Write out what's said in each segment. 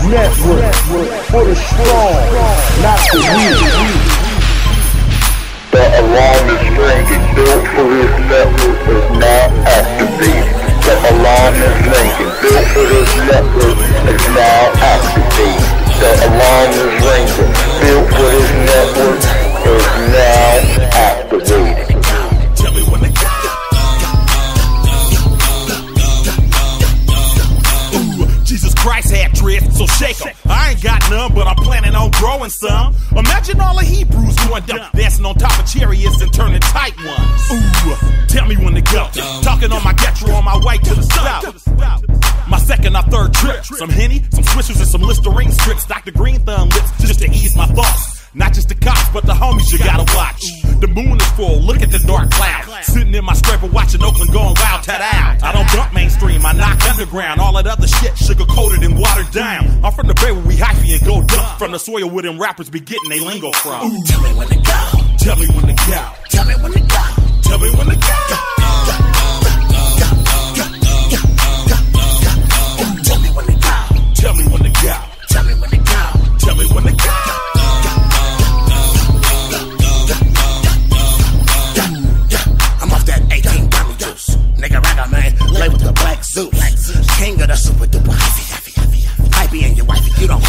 network for the strong, not the weak. The alarm is ringing. Built for this network is now activated. The alarm is ringing. Built for this network is now activated. The alarm is ringing. Built for this network is now activated. Tell me when to go. Jesus Christ had dreads, so shake 'em. I ain't got none, but I'm planning on growing some. Imagine all the Hebrews going dumb, dancing on top of chariots and turning tight ones. Ooh, tell me when to go. Talking on my Getro on my way to the south. My second or third trip. Some Henny, some Swishers, and some Listerine strips. Dr. Green Thumb lips just to ease my thoughts. Not just the cops, but the homies you gotta watch. The moon is full, look at the dark cloud. Sitting in my scraper watching Oakland going wild, ta-da. I don't dump mainstream, I knock underground. All that other shit sugar-coated and watered down. I'm from the Bay where we hyphy and go dump. From the soil where them rappers be getting they lingo from. Ooh. Tell me when to go. Tell me when to go. Tell me when to go. Tell me when to go. Tell me when to go. Tell me when to go. Tell me when to go. Tell me when to go. Nigga ragga man, lay with the black suit. King of the super duper hypey and your wifey, you don't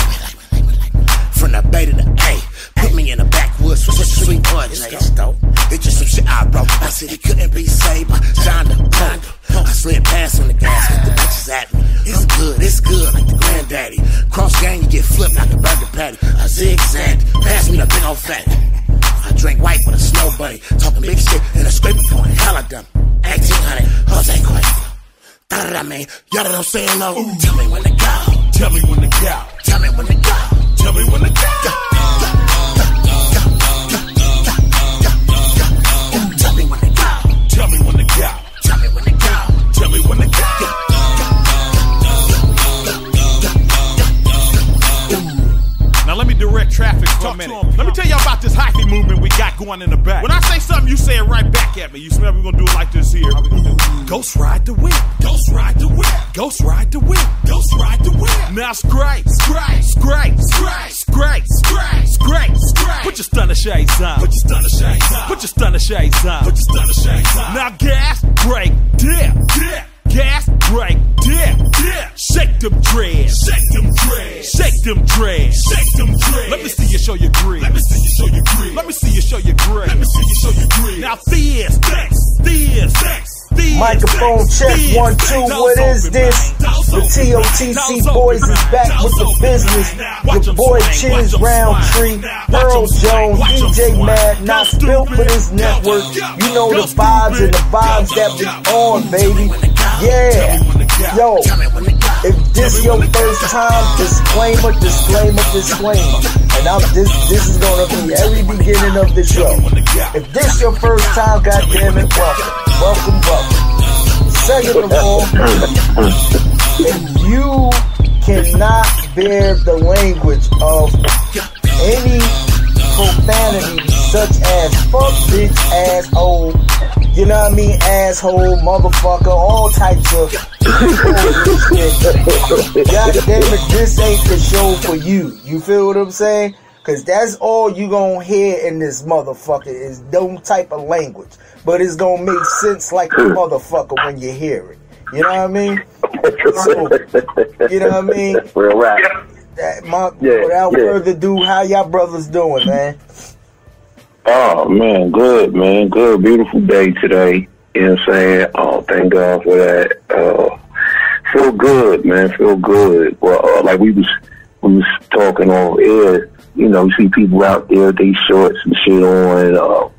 from the Bay to the A, put me in the backwoods with sweet blood. It's dope. It's just some shit I wrote. I said it couldn't be saved by Shonda. I slid past on the gas, hit the bitches at me. It's good, like the granddaddy. Cross gang, you get flipped like a burger patty. I zigzag, pass me the big old fatty. I drink white with a snow bunny, talking big shit in a scraping point. Hell I done 1800, Jose Cuervo. Da-da-da, man, y'all don't say no. Ooh. Tell me when to go. Tell me when to go. Tell me when to go. Tell me when to go. Tell me when to go. Tell me when to go. Tell me when to go. Tell me when to go. Now let me direct traffic for a minute. Let me tell y'all about this hyphy movement we got going in the back. When I say something, you say it right back at me. You smell we're gonna do it like this here. Ghost ride the whip. Ghost ride the whip. Ghost ride the whip. Ghost ride the whip. Now scrape, scrape, scrape, scrape, scrape, scrape, scrape, scrape. Put your stunner shades on. Put your stunner shades on. Put your stunner shades on. Put your stunner shades on. Now gas, brake, dip, dip. Gas, brake, dip, dip. Shake them dreads. Shake them dreads. Shake them dreads. Shake them dreads. Let me see you show your grid. Let me see you show your grid. Let me see you show your grid. Let me see you show your grid. Now fizz, microphone check 1 2. What is this? The TOTC boys is back with the business. Your boy Chizz, Roundtree, Earl Jones, DJ Mad, not built for this network. You know the vibes and the vibes that we on, baby. Yeah, yo, if this your first time, disclaimer, disclaimer, disclaimer. And this is gonna be every beginning of the show. If this your first time, goddamn it, welcome. Second of all, if you cannot bear the language of any profanity such as fuck, bitch, asshole, you know what I mean, asshole, motherfucker, all types of shit. God damn it, this ain't the show for you. You feel what I'm saying? Cause that's all you gonna hear in this motherfucker is them type of language. But it's gonna make sense like a motherfucker when you hear it. You know what I mean? So, you know what I mean? Real rap. Without further ado, how y'all brothers doing, man? Oh, man, good, man. Good, beautiful day today. You know what I'm saying? Oh, thank God for that. Feel good, man. Feel good. Well, like we was talking on air, you know, you see people out there, they shorts and shit on,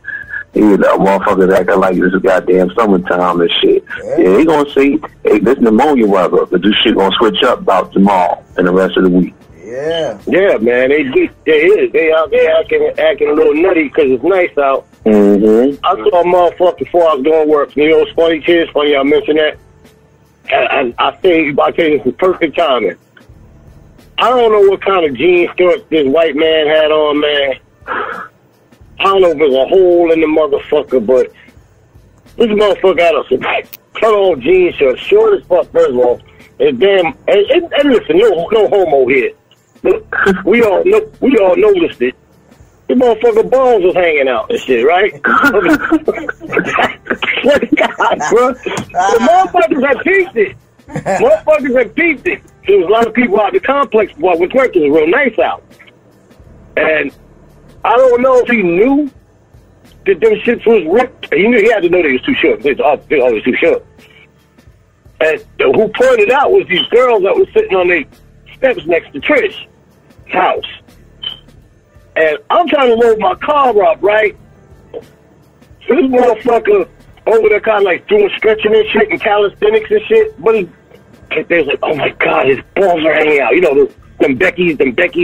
you know, motherfuckers acting like it's goddamn summertime and shit. Yeah, they gonna say, hey, this pneumonia weather, but this shit gonna switch up about tomorrow and the rest of the week. Yeah. Yeah, man, they out there acting a little nutty because it's nice out. Mm-hmm. I saw a motherfucker before I was doing work. You know, it's funny, Chizz, funny y'all mentioned that. And I tell you, this is perfect timing. I don't know what kind of jeans skirt this white man had on, man. I don't know if there's a hole in the motherfucker, but this motherfucker had a cut-off jean shirt, short as fuck, first of all. And damn, and listen, no homo here. We all noticed it. The motherfucker balls was hanging out and shit, right? God, bro. The motherfuckers had peeped it. There was a lot of people out the complex while we working. It was real nice out. And I don't know if he knew that them shits was ripped. He knew he had to know they was too short. They always too short. And who pointed out was these girls that was sitting on the steps next to Trish's house. And I'm trying to load my car up, right? So this motherfucker over there kind of like doing stretching and shit and calisthenics and shit. But they was like, oh my God, his balls are hanging out. You know, them Beckies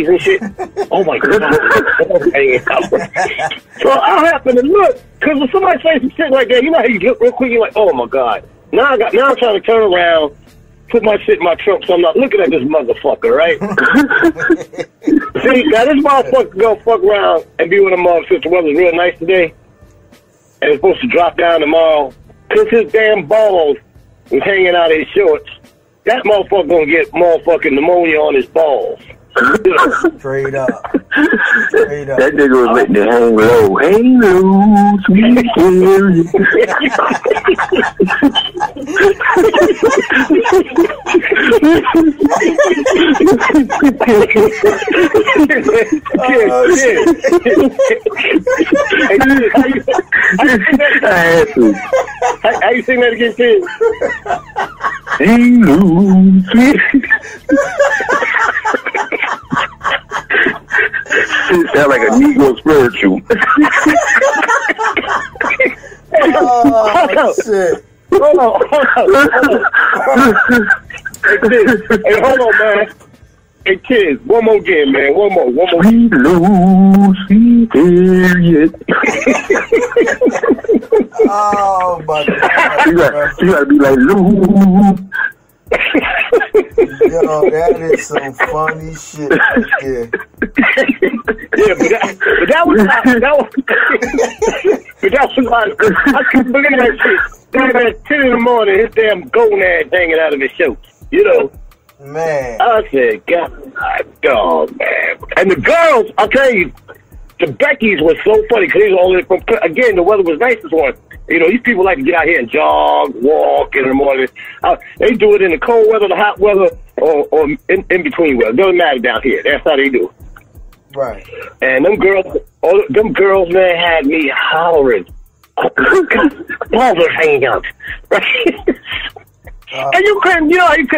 and shit. Oh my God, his balls are hanging out. So I happen to look, because when somebody says some shit like that, you know how you look real quick, you're like, oh my God. Now I'm trying to turn around, put my shit in my trunk, so I'm not looking at this motherfucker, right? See, now this motherfucker gonna fuck around and be one of them motherfuckers. The weather's real nice today, and it's supposed to drop down tomorrow. Cause his damn balls was hanging out of his shorts. That motherfucker gonna get motherfucking pneumonia on his balls. Straight up. That nigga was letting it hang low. Hang low, sweet children. How you sing that again, Chizz? Hang low, sweet. It sound like a Negro spiritual. Oh, shit. Hold on. Hey, hold on, man. Hey, Chizz, one more again, man. One more. Sweet Lucy period. Oh, my God. You gotta be like Lou. Yo, that is some funny shit right there. Yeah, but that was like, I couldn't believe that shit. Damn, at 10 in the morning, his damn gonad hanging out of his shorts, you know. Man. I said, God, dog, man. And the girls, I'll tell you, the Beckies was so funny because they was all from, again, the weather was nice this morning. You know, these people like to get out here and jog, walk in the morning. They do it in the cold weather, the hot weather, or in between weather. It doesn't matter down here. That's how they do it. Right. And them girls, man, had me hollering. Balls are hanging out. Right? And you couldn't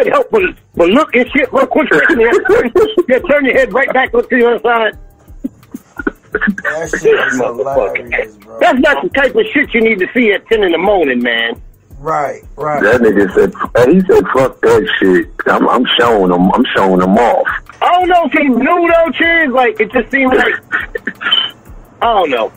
help but look and shit real quick. You turn your head right back up to the other side. That shit is hilarious, bro. That's not the type of shit you need to see at 10 in the morning, man. Right. That nigga said, he said, fuck that shit. I'm showing them off. I don't know if he knew though, Chizz. Like, it just seemed like, I don't know.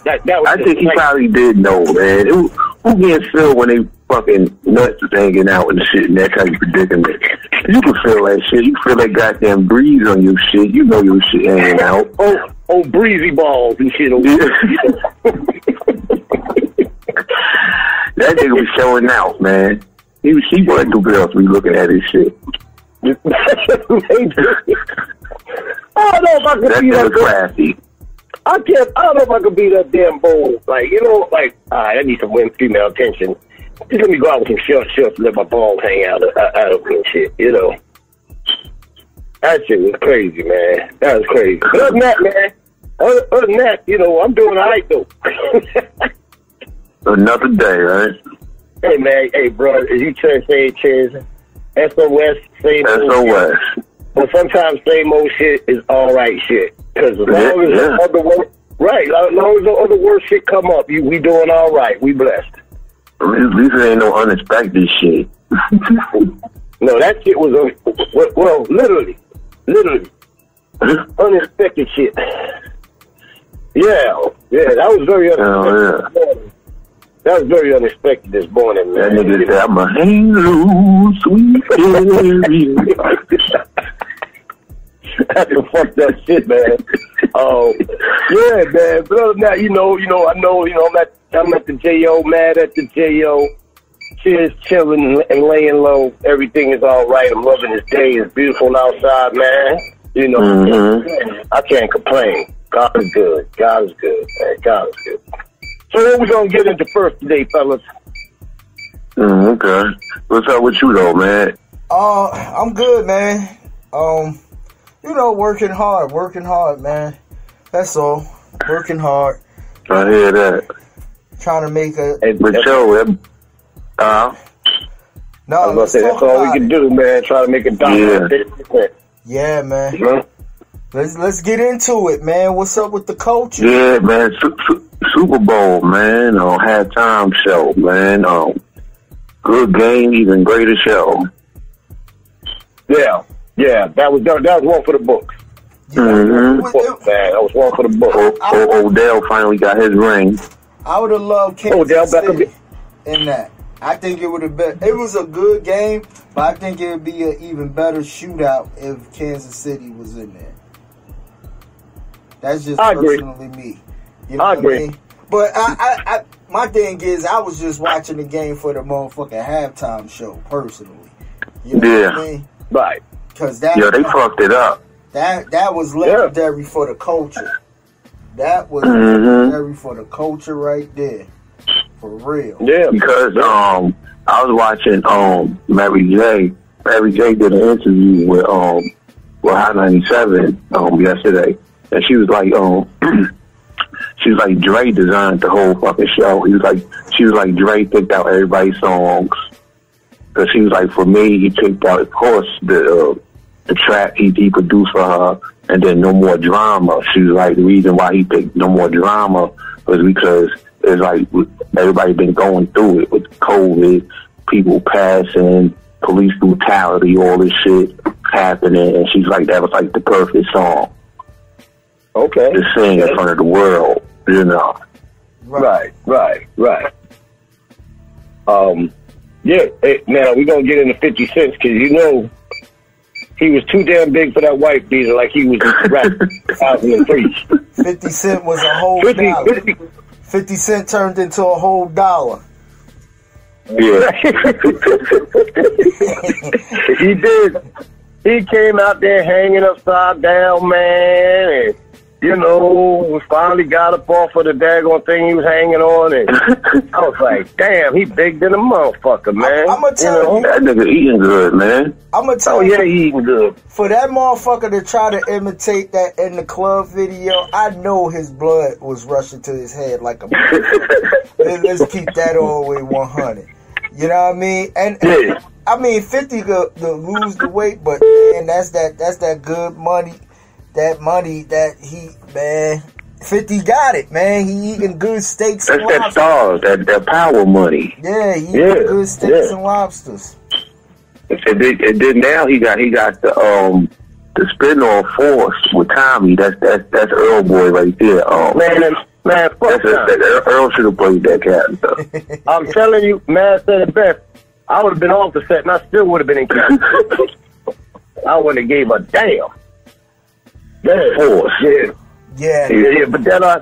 That was I think he like, probably did know, man. Who gets filled when they fucking nuts is hanging out and shit in that kind of predicament? You can feel that shit. You feel that goddamn breeze on your shit. You know your shit hanging out. Oh, breezy balls and shit. That nigga was showing out, man. He wasn't too girls to be looking at his shit. I don't know if I could be that classy. I don't know if I could be that damn bold. Like, you know, like, I need some female attention. Just let me go out with some shorts and let my balls hang out of me and shit, you know. That shit was crazy, man. That was crazy. But other than that, man, other than that, you know, I'm doing all right, though. Another day, right? Hey, man, bro, as you say, Chizz, SOS, same old shit. But sometimes same old shit is all right shit. Because as long as the other worst shit come up, we doing all right. We blessed. At least there ain't no unexpected shit. No, that shit was, literally, unexpected shit. Yeah, that was very unexpected. That was very unexpected this morning, man. That nigga said, I'm a hang loose, sweet area. That's some fucked up shit, man. Yeah, man. But other than that, I know, I'm at the J.O., mad at the J.O. Chizz chilling and laying low. Everything is all right. I'm loving this day. It's beautiful outside, man. You know, I can't complain. God is good. God is good, man. God is good. So what we gonna get into first today, fellas? Okay. What's up with you though, man? I'm good, man. You know, working hard, man. That's all. Working hard. I hear that. Trying to make a. But yo, no, I was gonna say that's all we can do, man. Try to make a dollar. Yeah, man. Let's get into it, man. What's up with the culture? Yeah, man. Super Bowl, man. Halftime show, man. Good game, even greater show. Yeah. That was one for the books. Yeah, man, that was one for the books. Odell finally got his ring. I would have loved Kansas City in that. I think it would have been. It was a good game, but I think it would be an even better shootout if Kansas City was in there. That's just personally me. You know I agree. What I mean? But I my thing is, I was just watching the game for the motherfucking halftime show, personally. You know what I mean? Right. Because they fucked it up. That was legendary for the culture. That was legendary for the culture right there. For real. Yeah. Because I was watching Mary J. Mary J did an interview with Hot 97 yesterday, and she was like Dre designed the whole fucking show. She was like Dre picked out everybody's songs. Because she was like, for me, he picked out, of course, the track he produced for her, and then No More Drama. She was like, the reason why he picked No More Drama was because it's like everybody been going through it with COVID, people passing, police brutality, all this shit happening, and she's like, that was like the perfect song. Okay. To sing in front of the world, you know. Right. Yeah, now we're going to get into 50 Cent because you know he was too damn big for that white beater like he was rapping in 2003. 50 Cent was a whole dollar. 50 Cent turned into a whole dollar. Yeah. He did. He came out there hanging upside down, man, and you know, finally got up off of the daggone thing he was hanging on, and I was like, damn, he big than a motherfucker, man. I'm going to tell you. That nigga eating good, man. I'm going to tell you. Oh, yeah, he eating good. For that motherfucker to try to imitate that in the club video, I know his blood was rushing to his head like a motherfucker. Let's keep that all the way 100. You know what I mean? And I mean, 50 could lose the weight, but man, that's that good money. That money that he, man, 50 got it, man. He eating good steaks and lobsters. That's that stars, that power money. Yeah, he eating good steaks and lobsters. And then now he got the spin-off Force with Tommy. That's Earl boy right there. Man, fuck that. Earl should have played that character. I'm telling you, man, said it best. I would have been off the set and I still would have been in character. I wouldn't have gave a damn. Force. Yeah, but that I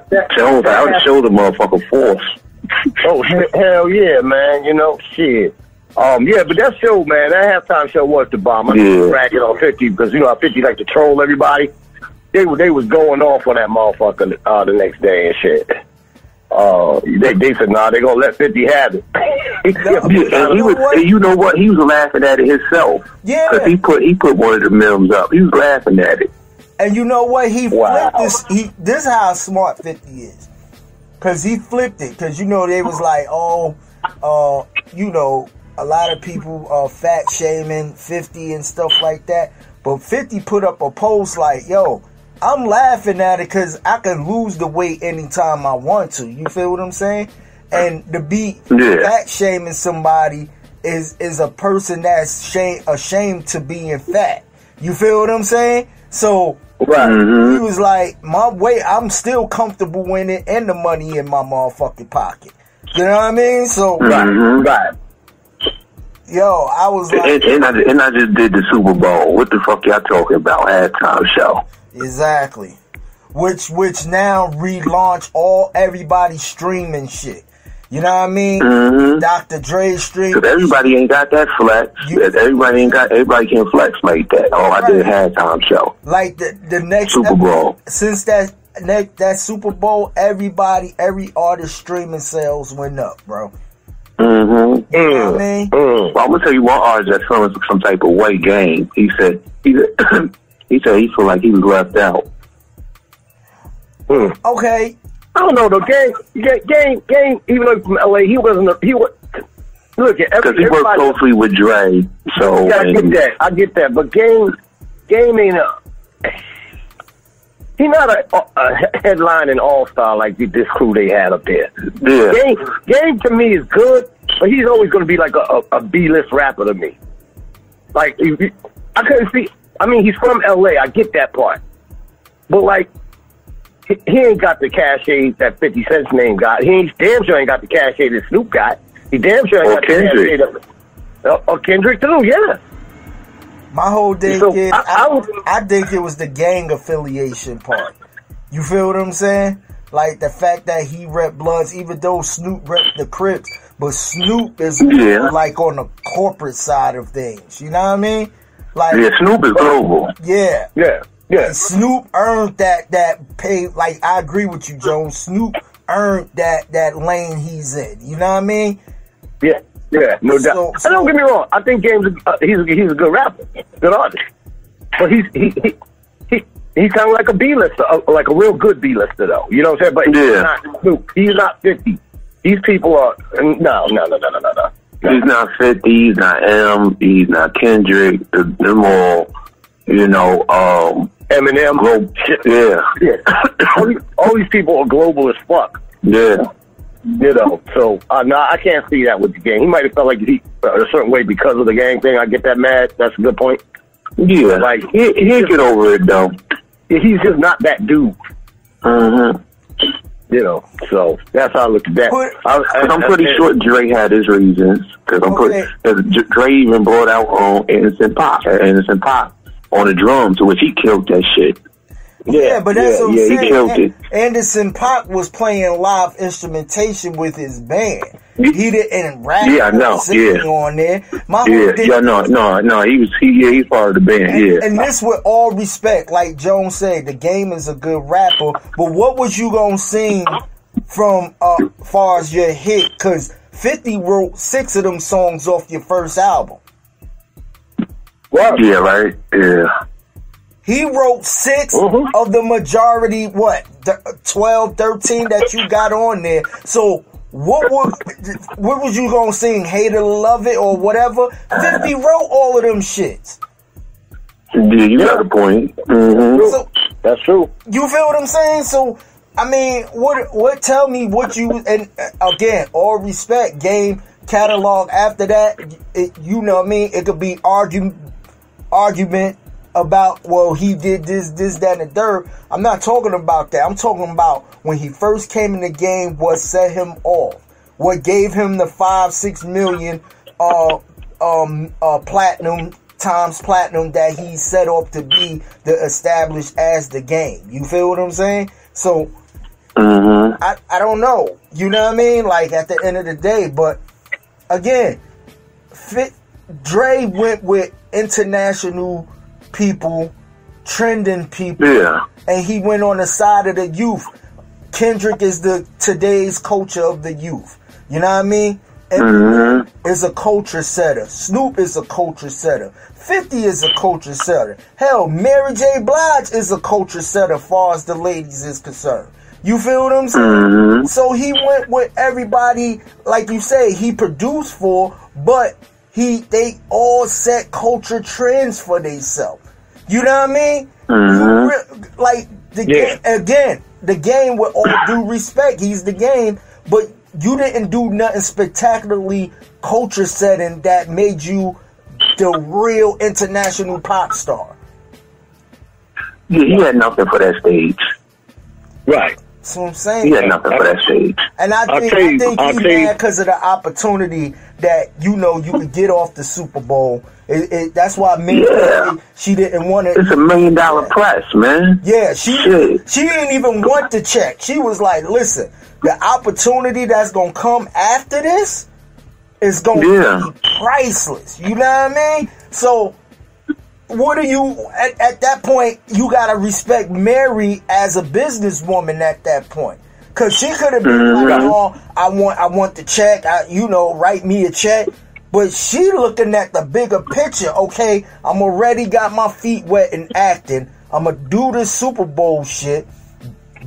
would show the motherfucker Force. Oh, hell yeah, man. You know, shit. Yeah, but that show, man, that halftime show was the bomb. I was bragging on 50 because, you know, how 50 like to troll everybody. They was going off on that motherfucker the next day and shit. They said, nah, they gonna let 50 have it. And you know what? He was laughing at it himself. Yeah. Because he put one of the memes up. He was laughing at it. And you know what? He flipped this. This is how smart 50 is. Because he flipped it. Because, you know, they was like, you know, a lot of people are fat shaming 50 and stuff like that. But 50 put up a post like, yo, I'm laughing at it because I can lose the weight anytime I want to. You feel what I'm saying? And to be fat shaming somebody is a person that's ashamed to being fat. You feel what I'm saying? So he was like, my weight, I'm still comfortable in it and the money in my motherfucking pocket. You know what I mean? So yo, I was like, and I just did the Super Bowl. What the fuck y'all talking about? Halftime show. Exactly. Which now relaunch everybody streaming shit. You know what I mean? Dr. Dre stream. Because everybody ain't got that flex. Everybody can't flex like that. Oh, I did a halftime show. Like the next Super Bowl. Since that Super Bowl, every artist streaming sales went up, bro. You know what I mean? Well, I'm gonna tell you one artist that's feeling some type of way. Game. He said he feel like he was left out. Okay. I don't know though. Game. Even though he's from LA, he was look at because he worked closely with Dre. So I get that. But Game ain't he's not a headlining all-star like this crew they had up there. Yeah. Game to me is good, but he's always going to be like a B-list rapper to me. Like, I couldn't see. I mean, he's from LA. I get that part. But, like, he ain't got the cachet that 50 Cent's name got. Damn sure ain't got the cachet that Snoop got. He damn sure ain't got Kendrick. the cachet or Kendrick, too, yeah. My whole thing So, is, I think it was the gang affiliation part. You feel what I'm saying? Like the fact that he rep Bloods, even though Snoop rep the Crips, but Snoop is more like on the corporate side of things. You know what I mean? Like Snoop is global. Yeah. Yeah. Snoop earned that pay. Like I agree with you, Jones. Snoop earned that lane he's in. You know what I mean? Yeah. Yeah, no doubt. And don't get me wrong. I think Game's he's a good rapper, good artist. But he's kind of like a B-lister, like a real good B-lister, though. You know what I'm saying? But he's not Snoop. He's not 50. These people are no. He's not 50. He's not M. He's not Kendrick. Them all, you know, Eminem. Yeah. all these people are global as fuck. Yeah. You know, so no, I can't see that with the gang. He might have felt like he a certain way because of the gang thing. I get that mad. That's a good point. Yeah, like he'll get over it though. He's just not that dude. You know, so that's how I look at that. I'm pretty sure Dre had his reasons because Dre even brought out Innocent Pop on the drums, which he killed that shit. Yeah, but that's what I'm saying. He killed it. Anderson .Paak was playing live instrumentation with his band. He didn't rap on there. He's part of the band. And this with all respect, like Jones said, the Game is a good rapper. But what was you gonna sing from far as your hit? Because 50 wrote 6 of them songs off your first album. What? Yeah, right. Yeah. He wrote 6 of the majority, 12, 13 that you got on there. So what was you gonna sing? Hate it or love it or whatever? 50 wrote all of them shits. Yeah, you got a point. So, that's true. You feel what I'm saying? So I mean, what? Tell me what you. And again, all respect, Game catalog. After that, you know what I mean. It could be argument about, well, he did this, that, and the third. I'm not talking about that. I'm talking about when he first came in the game, what set him off, what gave him the 5-6 million platinum that he set up to be the established as the Game. You feel what I'm saying? So I don't know. You know what I mean? Like at the end of the day, but again, Dre went with international people, trending people, and he went on the side of the youth. Kendrick is today's culture of the youth. You know what I mean? Eminem is a culture setter. Snoop is a culture setter. 50 is a culture setter. Hell, Mary J. Blige is a culture setter as far as the ladies is concerned. You feel what I'm saying? So he went with everybody, like you say, he produced for, but they all set culture trends for themselves. You know what I mean? Like the game, again, the Game, with all due respect, he's the Game, but you didn't do nothing spectacularly culture setting that made you the real international pop star. Yeah, he had nothing for that stage. Right. That's what I'm saying. He had nothing for that stage. And I think he mad because of the opportunity that, you know, you could get off the Super Bowl. That's why Mary, she didn't want it. It's $1 million press, man. Yeah, she didn't even want the check. She was like, listen, the opportunity that's going to come after this is going to be priceless. You know what I mean? So, what are you, at that point, you got to respect Mary as a businesswoman at that point. Because she could have been like, oh, I want the check, you know, write me a check. But she looking at the bigger picture. Okay, I'm already got my feet wet in acting. I'm going to do this Super Bowl shit.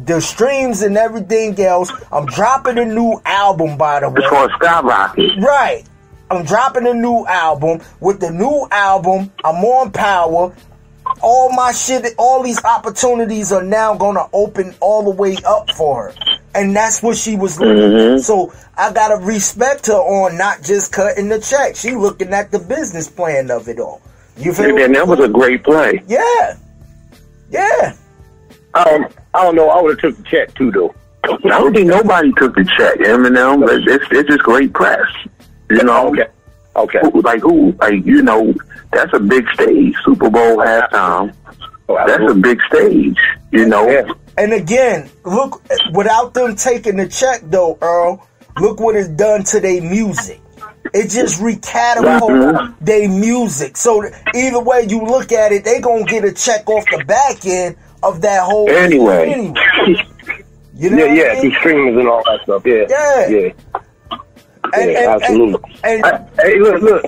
The streams and everything else. I'm dropping a new album, by the way. It's called Skyrocket. Right. I'm dropping a new album. With the new album, I'm on power. All my shit, all these opportunities are now going to open all the way up for her. And that's what she was looking at. So I got to respect her on not just cutting the check. She looking at the business plan of it all. You feel me? And that was a great play. Yeah. Yeah. I don't know. I would have took the check too, though. I don't think nobody took the check, Eminem. But it's just great press. You know? Okay. Like, you know, that's a big stage. Super Bowl halftime. That's a big stage, you know? Yeah. And again, look, without them taking the check, though, Earl, look what it's done to their music. It just recatapulted their music. So either way you look at it, they gonna get a check off the back end of that whole anyway. You know through streamers and all that stuff. Yeah. Absolutely. Hey, look.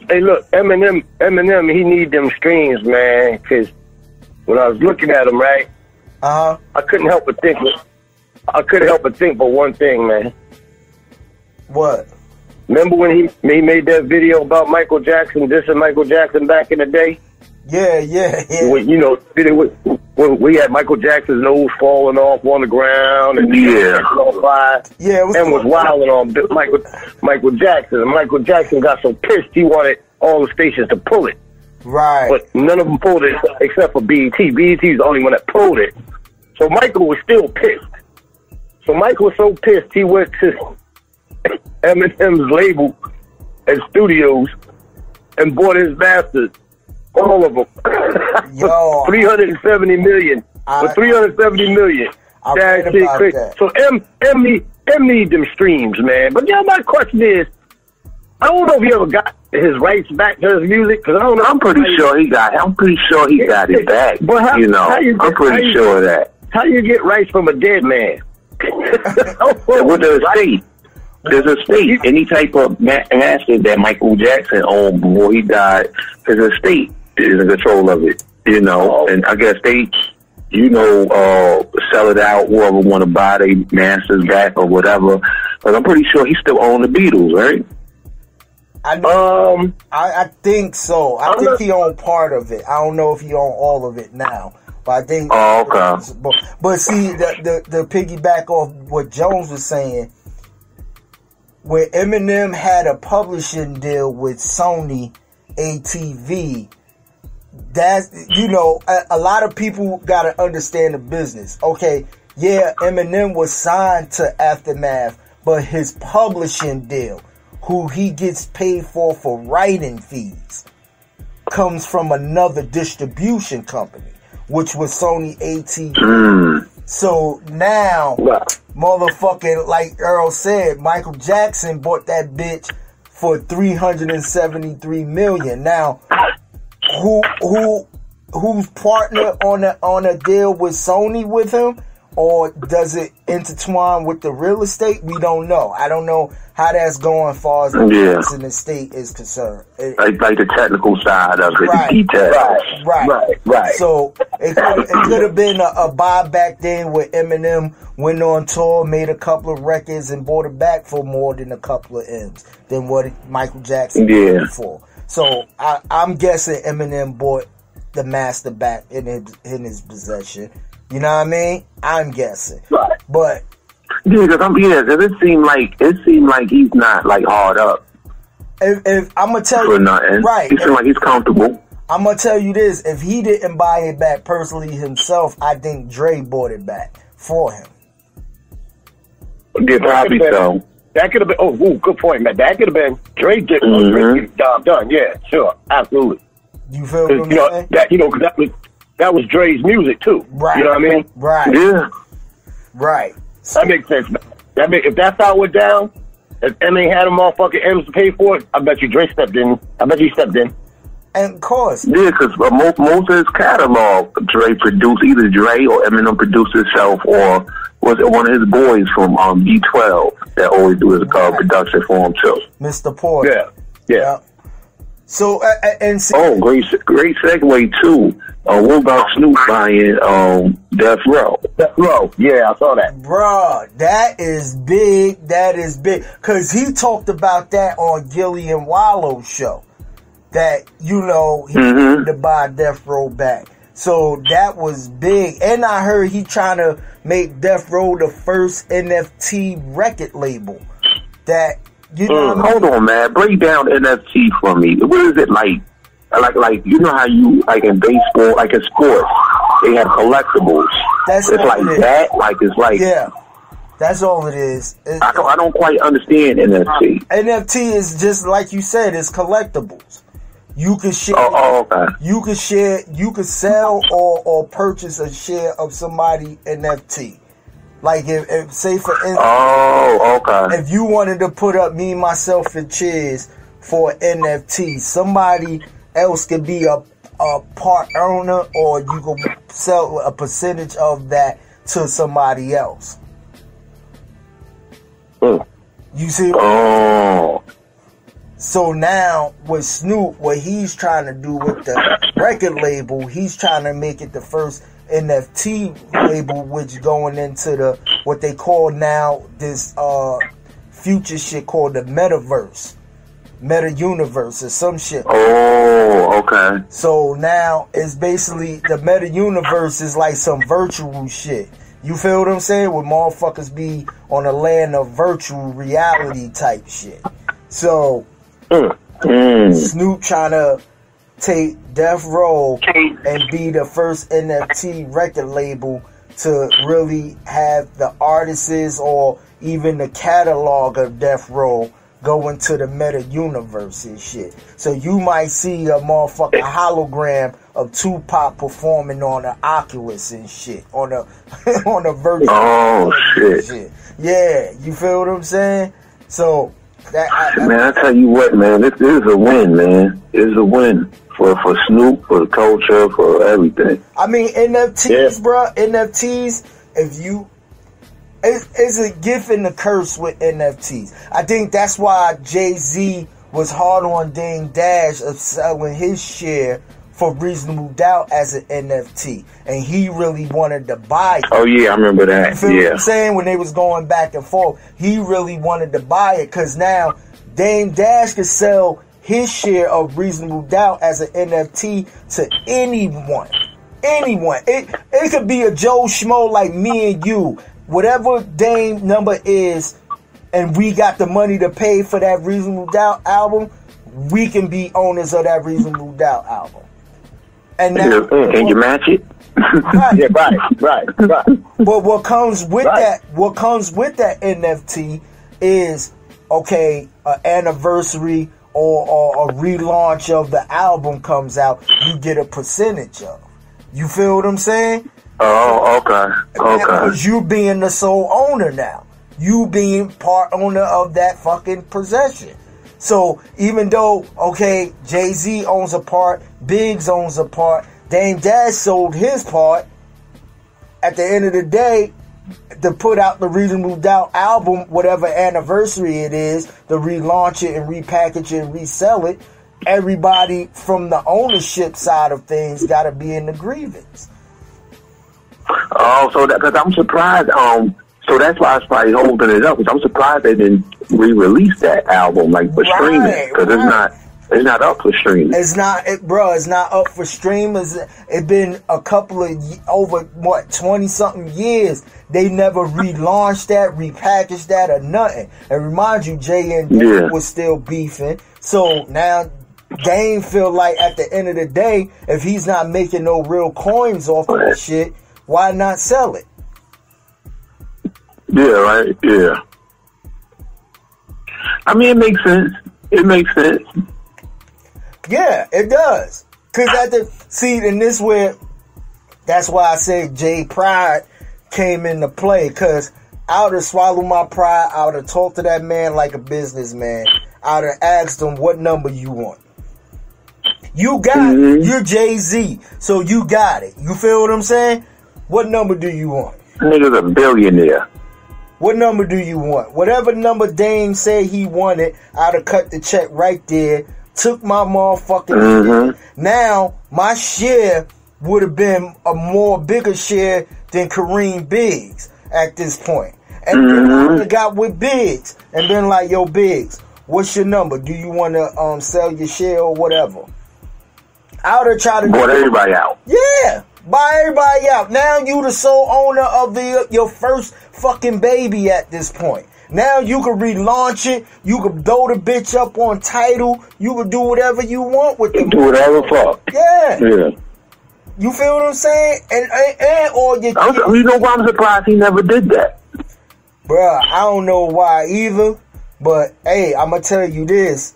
Hey, look, Eminem, he need them streams, man, because when I was looking at him, right, I couldn't help but think but one thing, man. What? Remember when he made that video about Michael Jackson, dissing Michael Jackson back in the day? Yeah. When, you know, when we had Michael Jackson's nose falling off on the ground and on fire, was wilding on Michael Jackson. And Michael Jackson got so pissed he wanted all the stations to pull it. Right. But none of them pulled it except for BET. BET is the only one that pulled it. So Michael was still pissed. So Michael was so pissed he went to Eminem's label and studios and bought his masters. All of them. Yo. 370 million. For 370 million. That shit crazy. So M need them streams, man. But my question is, I don't know if he ever got his rights back to his music, because I don't know. I'm pretty sure he got it back. But I'm pretty sure of that. How you get rights from a dead man? With the estate. There's a state. Any type of master that Michael Jackson owned before he died, his estate is in control of it, you know. And I guess they, you know, sell it out, whoever want to buy their masters back or whatever. But I'm pretty sure he still owned the Beatles, right? I think so. I think he owned part of it. I don't know if he owned all of it now. But I think. Oh, okay. But see, the piggyback off what Jones was saying, when Eminem had a publishing deal with Sony ATV, that's, you know, a lot of people got to understand the business. Okay, yeah, Eminem was signed to Aftermath, but his publishing deal, who he gets paid for writing fees, comes from another distribution company, which was Sony ATV. So now, motherfucking, like Earl said, Michael Jackson bought that bitch for $373 million. Now, who's partner on a deal with Sony with him, or does it intertwine with the real estate? We don't know. I don't know how that's going as far as the Jackson estate is concerned. Like the technical side of it, the details. Right. So it could have been a buyback thing where Eminem went on tour, made a couple of records, and bought it back for more than a couple of M's than what Michael Jackson did for. So I'm guessing Eminem bought the master back in his possession. You know what I mean? I'm guessing. Right. But because it seemed like he's not like hard up. If I'm gonna tell for you, nothing. Right? He seemed like he's comfortable. I'm gonna tell you this: if he didn't buy it back personally himself, I think Dre bought it back for him. Yeah, probably so. That could have been. Oh, good point, man. That could have been Dre did the job done. Yeah, sure, absolutely. You feel what I'm saying? Because that was Dre's music too. Right. You know what I mean? Right. Yeah. Right. That makes sense. If that's how it went down, if Emmy had a motherfucking M's to pay for it, I bet you Dre stepped in. I bet you stepped in. And of course. Yeah, because most of his catalog, Dre produced. Either Dre or Eminem produced himself, or was it one of his boys from D12 that always do his production for him too? Mr. Porter. Yeah. So, great segue too. What about Snoop buying Death Row? Death Row, yeah, I saw that. Bruh, that is big. Because he talked about that on Gillian Wallow's show. That, he wanted to buy Death Row back. So that was big. And I heard he trying to make Death Row the first NFT record label. That, hold on, man. Break down NFT for me. What is it like? Like you know how you, like in baseball, like in sports, they have collectibles. It's like that? Like, it's like... Yeah. That's all it is. I don't quite understand NFT. NFT is just, like you said, it's collectibles. You can share. Okay. You can share. You can sell or purchase a share of somebody NFT. Like if say for instance, if you wanted to put up me, myself, and Chizz for NFT, somebody else could be a part owner, or you could sell a percentage of that to somebody else. You see? So now with Snoop, what he's trying to do with the record label, he's trying to make it the first NFT label, which going into the what they call now this future shit called the metaverse, meta universe or some shit. So now it's basically the meta universe is like some virtual shit. You feel what I'm saying? Where motherfuckers be on a land of virtual reality type shit. So Snoop trying to take Death Row and be the first NFT record label to really have the artists or even the catalog of Death Row go into the meta universe and shit. So you might see a motherfucking hologram of Tupac performing on the Oculus and shit, on the virtual shit. Yeah, you feel what I'm saying? So man, I tell you what, man, this is a win, man. It is a win for Snoop, for the culture, for everything. I mean, NFTs, bro. NFTs. It's a gift and a curse with NFTs. I think that's why Jay-Z was hard on Dame Dash of selling his share for Reasonable Doubt as an NFT, and he really wanted to buy it. Oh yeah, I remember that. You feel what I'm saying? When they was going back and forth, he really wanted to buy it because now Dame Dash could sell his share of Reasonable Doubt as an NFT to anyone. It could be a Joe Schmo like me and you. Whatever Dame number is, and we got the money to pay for that Reasonable Doubt album, we can be owners of that Reasonable Doubt album. And now, can you match it? Right. Yeah, right. But what comes with that NFT is an anniversary or a relaunch of the album comes out, you get a percentage of. You feel what I'm saying? Oh, okay. Because you being the sole owner now. You being part owner of that fucking possession. So even though, Jay-Z owns a part, Biggs owns a part, Dame Dash sold his part, at the end of the day, to put out the Reasonable Doubt album, whatever anniversary it is, to relaunch it and repackage it and resell it, everybody from the ownership side of things got to be in the grievance. Oh, so that, because I'm surprised, so that's why I was probably holding it up, because I'm surprised they didn't re-release that album, like, for streaming, because it's not up for streaming. It's not up for streaming. It's been a couple of, over, 20-something years, they never relaunched that, repackaged that, or nothing. And remind you, Jay and Dame was still beefing, so now Dame feel like at the end of the day, if he's not making no real coins off of that shit, why not sell it? Yeah, right. Yeah. I mean, it makes sense. It makes sense. Yeah, it does. Cause and this where, that's why I say Jay Pride came into play. Cause I would have swallowed my pride. I would have talked to that man like a businessman. I would have asked him, what number you want? You got it. You're Jay-Z, so you got it. You feel what I'm saying? What number do you want? Nigga's a billionaire. What number do you want? Whatever number Dame said he wanted, I'd have cut the check right there. Took my motherfucking shit. Now, my share would have been a more bigger share than Kareem Biggs at this point. And then I would have got with Biggs and been like, yo, Biggs, what's your number? Do you want to sell your share or whatever? I would have tried to bought everybody out. Yeah, buy everybody out. Now you the sole owner of your first fucking baby at this point. Now you can relaunch it. You can throw the bitch up on Tidal. You can do whatever you want with it. Do whatever fuck. Yeah. Yeah. You feel what I'm saying? And or you know why I'm surprised he never did that? Bruh, I don't know why either. But hey, I'ma tell you this.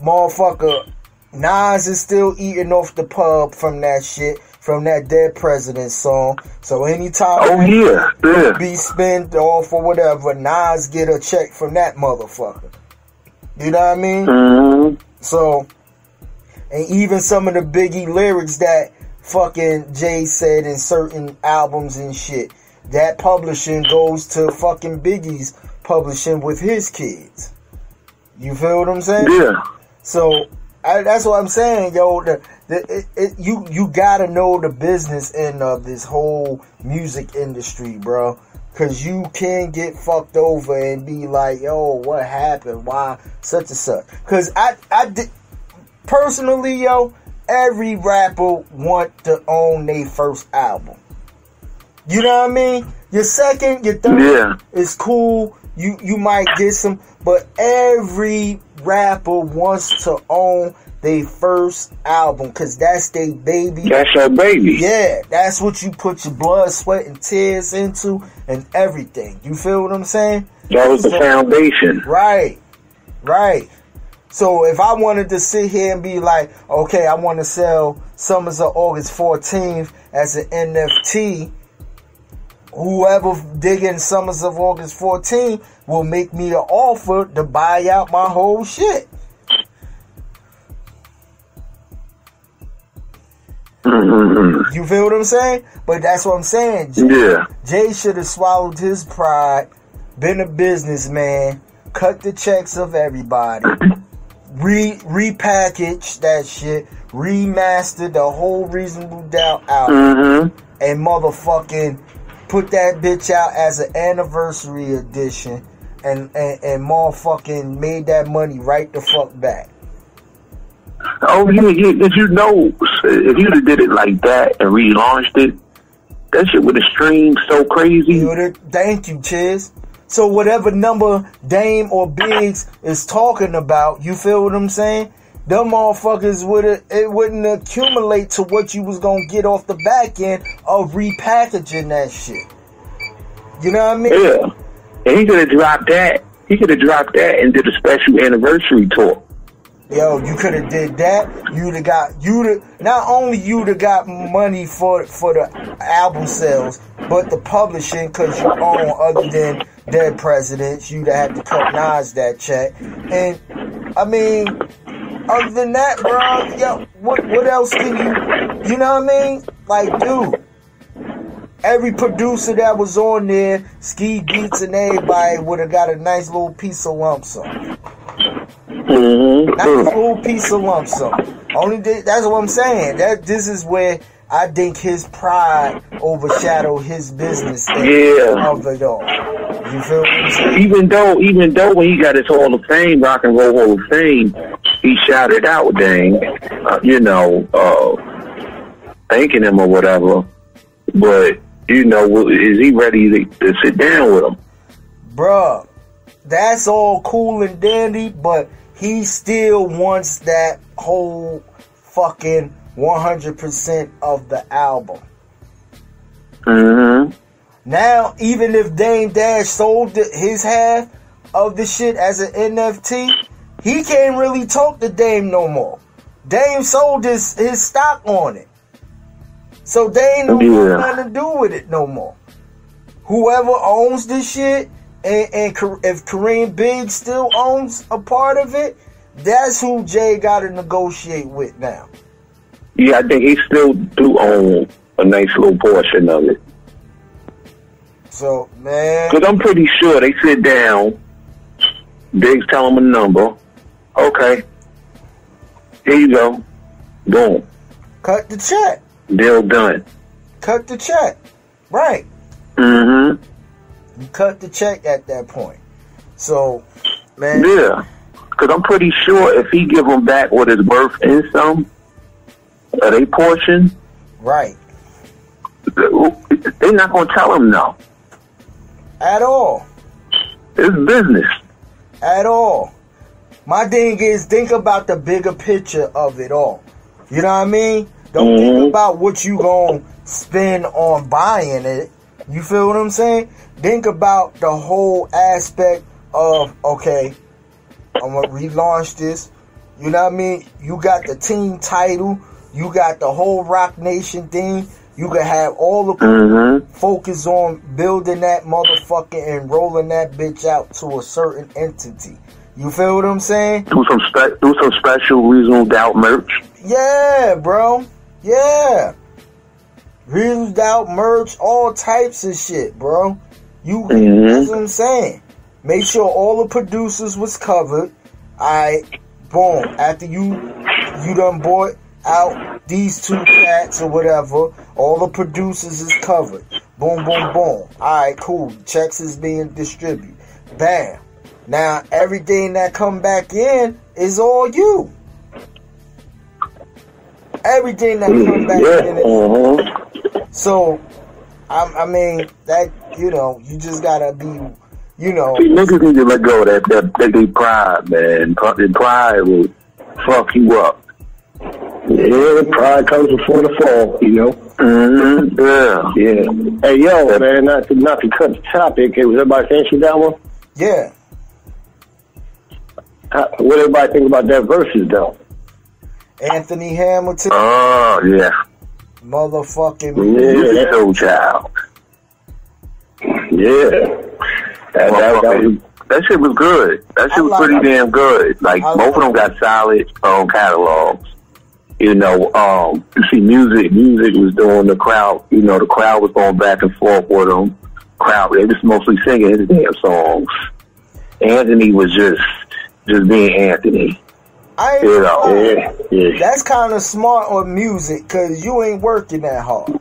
Motherfucker, Nas is still eating off the pub from that shit. From that Dead President song. So anytime be spent off or whatever, Nas get a check from that motherfucker. You know what I mean? So, and even some of the Biggie lyrics that fucking Jay said in certain albums and shit, that publishing goes to fucking Biggie's publishing with his kids. You feel what I'm saying? Yeah. So, that's what I'm saying, yo. You gotta know the business end of this whole music industry, bro. Cause you can get fucked over and be like, yo, what happened? Why such and such? Cause I did, personally, yo, every rapper want to own their first album. You know what I mean? Your second, your third is cool. You might get some, but every rapper wants to own their first album, cause that's their baby. That's your baby. Yeah, that's what you put your blood, sweat, and tears into, and everything. You feel what I'm saying? That was the foundation. Right. So if I wanted to sit here and be like, okay, I want to sell Summers of August 14th as an NFT, whoever digging Summers of August 14th will make me an offer to buy out my whole shit. You feel what I'm saying? But that's what I'm saying. Jay should have swallowed his pride, been a businessman, cut the checks of everybody, repackage that shit, remastered the whole Reasonable Doubt album, and motherfucking put that bitch out as an anniversary edition, and motherfucking made that money right the fuck back. Oh yeah. If you'd have did it like that and relaunched it, that shit would have streamed so crazy. Thank you, Chizz. So whatever number Dame or Biggs is talking about, you feel what I'm saying? Them motherfuckers wouldn't accumulate to what you was gonna get off the back end of repackaging that shit. You know what I mean? Yeah. And he could have dropped that. He could have dropped that and did a special anniversary tour. Yo, you could have did that. Not only you'd have got money for the album sales, but the publishing, cause you own other than Dead Presidents, you'd have had to cut Nas that check. And I mean, other than that, bro, yo, what else can you know what I mean? Like, dude, every producer that was on there, Ski Beats and everybody would have got a nice little piece of lump sum. Not a little piece of lump sum. That's what I'm saying. This is where I think his pride overshadowed his business of it all. You feel what I'm saying? Even though when he got his Hall of Fame, Rock and Roll Hall of Fame, he shouted out, dang, thanking him or whatever. But is he ready to sit down with him? Bruh, that's all cool and dandy, but he still wants that whole fucking 100% of the album. Now, even if Dame Dash sold his half, of the shit as an NFT, he can't really talk to Dame no more. Dame sold his stock on it. So they ain't nothing to do with it no more. Whoever owns this shit, and if Kareem Biggs still owns a part of it, that's who Jay got to negotiate with now. Yeah, I think he still do own a nice little portion of it. So, man. Because I'm pretty sure they sit down, Biggs tell him a number. Okay. Here you go. Boom. Cut the check. Deal done. Cut the check. Right. Mm-hmm. You cut the check at that point. So, man. Yeah. Because I'm pretty sure if he give them back what it's worth in some of their portion. Right. They're not going to tell him no. At all. It's business. At all. My thing is, think about the bigger picture of it all. You know what I mean? Don't think about what you gonna spend on buying it. You feel what I'm saying? Think about the whole aspect of, okay, I'm gonna relaunch this. You know what I mean? You got the team title. You got the whole Rock Nation thing. You can have all the focus on building that motherfucker and rolling that bitch out to a certain entity. You feel what I'm saying? Do some special Reasonable Doubt merch. Yeah, bro. Yeah. Reasonable Doubt merch, all types of shit, bro. That's what I'm saying. Make sure all the producers was covered. Alright, boom. After you done bought out these two cats or whatever, all the producers is covered. Boom, boom, boom. Alright, cool. Checks is being distributed. Bam. Now, everything that come back in is all you. Everything that come back in is So, I mean, that, you know, you just gotta be, you know. See, niggas need to let go of that pride, man. Pride will fuck you up. Yeah, pride comes before the fall, you know. Yeah. Hey, yo, man, not to cut the topic. Was everybody finishing that one? Yeah. What everybody think about that versus though? Anthony Hamilton. Oh yeah. Motherfucking yeah, that old child. Yeah. That shit was good. That shit was pretty damn good. Like both of them got solid catalogs. You know, you see music was doing the crowd. You know, the crowd was going back and forth with them. They was mostly singing his damn songs. Anthony was just being Anthony. That's kind of smart on music because you ain't working that hard.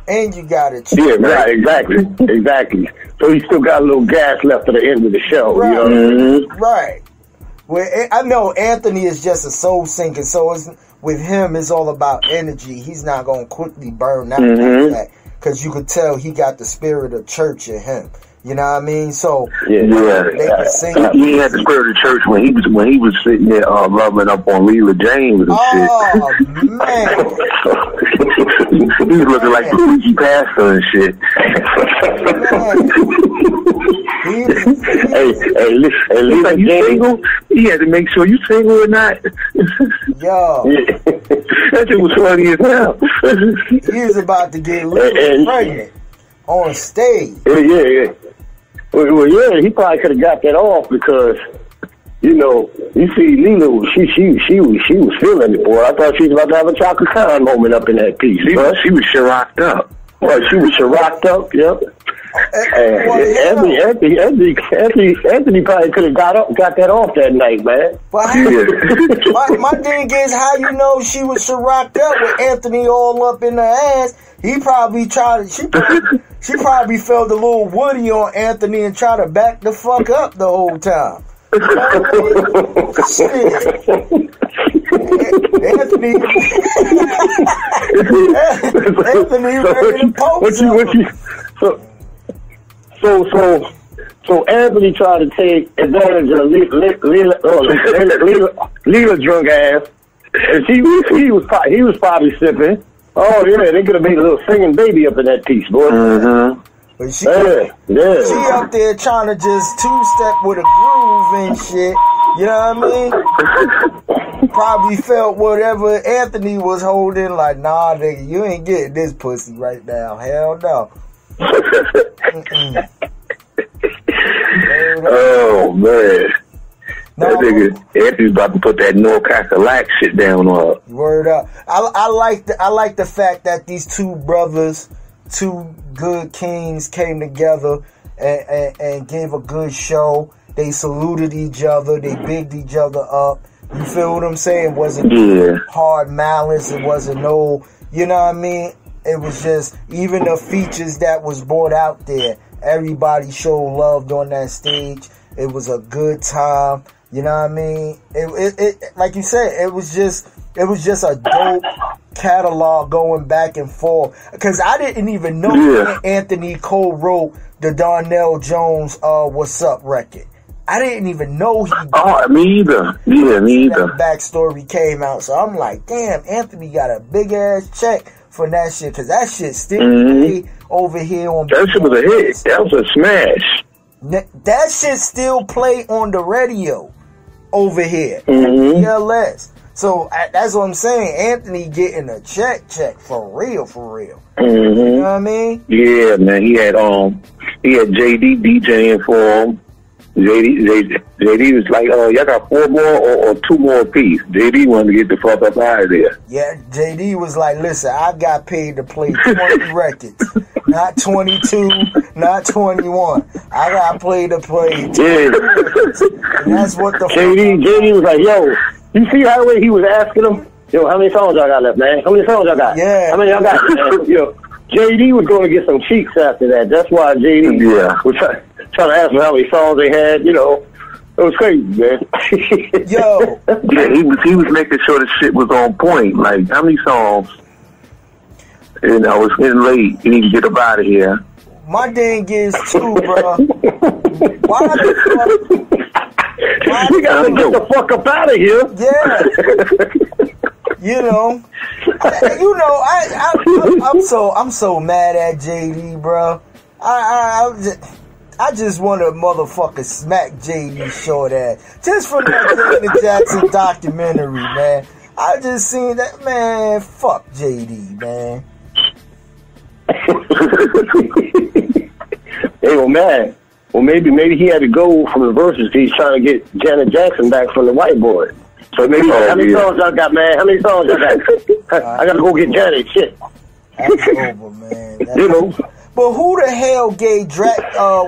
And you got it. Yeah, right, exactly. So you still got a little gas left at the end of the show. Right. You know what I mean? Right. Well, I know Anthony is just a soul singer, so with him, it's all about energy. He's not going to quickly burn out like that because you could tell he got the spirit of church in him. You know what I mean? So they could sing. He had the spirit of church when he was sitting there rubbing up on Leela James and shit. Oh man, he was looking like Luigi Pastor and shit. Hey, listen, you single? He had to make sure you single or not. Yo, that shit was funny as hell. He was about to get pregnant on stage. Yeah. Well, yeah, he probably could have got that off because, you know, you see Lila, she was feeling it, boy. I thought she was about to have a Chaka Khan moment up in that piece. She was rocked up. Well, she was rocked up, yep. Anthony probably could have got that off that night, man. But my thing is, how you know she was rocked up with Anthony all up in her ass? He probably she probably felt a little woody on Anthony and tried to back the fuck up the whole time. Shit. Anthony ready to poke So Anthony tried to take advantage of Leela drunk ass, and he was probably sipping. Oh yeah, they could have made a little singing baby up in that piece, boy. But she up there trying to just two-step with a groove and shit. You know what I mean? Probably felt whatever Anthony was holding, like, nah, nigga, you ain't getting this pussy right now. Hell no. Oh, man. No, that nigga Anthony's about to put that North Cackalack shit down on her. Word up. I like the fact that these two brothers, two good kings, came together and gave a good show. They saluted each other. They bigged each other up. You feel what I'm saying? It wasn't hard malice. It wasn't no, you know what I mean? It was just, even the features that was brought out there, everybody showed love on that stage. It was a good time. You know what I mean? It like you said, it was just a dope catalog going back and forth. Because I didn't even know that Anthony co-wrote the Darnell Jones What's Up record. I didn't even know he did. Oh, me either. Yeah, me either. That backstory came out, so I'm like, damn, Anthony got a big ass check for that shit, because that shit still play over here on. That shit was a hit. That was a smash. That shit still play on the radio over here. PLS. So that's what I'm saying. Anthony getting a check for real. You know what I mean? Yeah, man. He had JD DJing for him. JD was like, y'all got 4 more or 2 more apiece. JD wanted to get the fuck up out of there. Yeah, JD was like, listen, I got paid to play 20 records. Not 22, not 21. I got paid to play 20 records. And that's what the JD was like, yo, you see how the way he was asking him? Yo, how many songs y'all got left, man? How many songs y'all got? Yeah. How many y'all got, man? Yo, JD was going to get some cheeks after that. That's why JD was trying to ask him how many songs they had. You know, it was crazy, man. Yo. Yeah, he was making sure the shit was on point. Like, how many songs? You know, it's getting late. You need to get up out of here. My thing is, too, bro. Why the fuck? You gotta get the fuck up out of here. Yeah. You know, I'm so mad at JD, bro. I just want to motherfucker smack JD short ass just from that Janet Jackson documentary, man. I just seen that, man. Fuck JD, man. Hey, well, man. Well, maybe he had to go from the verses. He's trying to get Janet Jackson back from the whiteboard. So maybe how many songs y'all got, man? How many songs y'all got? I gotta go get Janet. Shit. That's over, man. You know. But who the hell gave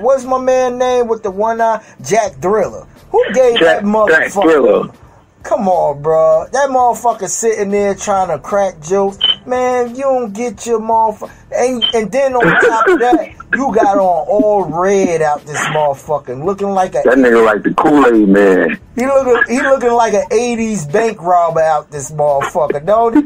what's my man name with the one eye? Jack Thriller. Who gave that motherfucker? Jack Thriller. Come on, bro. That motherfucker sitting there trying to crack jokes. Man, you don't get your motherfucker. And then on top of that, you got on all red out this motherfucker, looking like a... That nigga like the Kool-Aid man. He looking like an 80s bank robber out this motherfucker, don't he?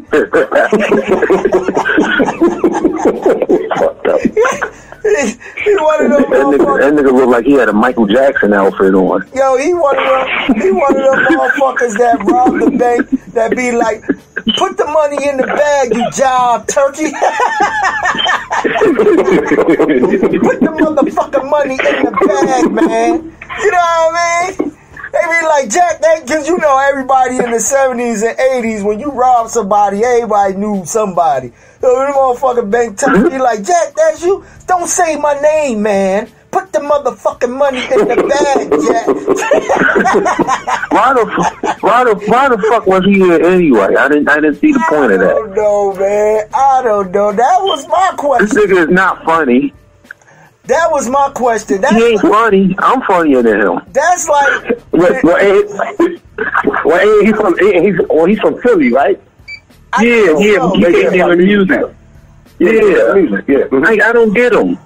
He one of them motherfuckers. That nigga looked like he had a Michael Jackson outfit on. Yo, he one of them motherfuckers that rob the bank that be like, put the money in the bag, you job turkey. Put the motherfucking money in the bag, man. You know what I mean? They be like, Jack, because you know everybody in the 70s and 80s, when you rob somebody, everybody knew somebody. So the motherfucking bank teller be like, Jack, that's you? Don't say my name, man. Put the motherfucking money in the bag, Jack. Why the fuck was he here anyway? I didn't see the point of that. I don't know, man. I don't know. That was my question. This nigga is not funny. That was my question. He ain't funny. I'm funnier than him. That's like... he's from Philly, right? Yeah. He came here with music. Yeah. I don't get him.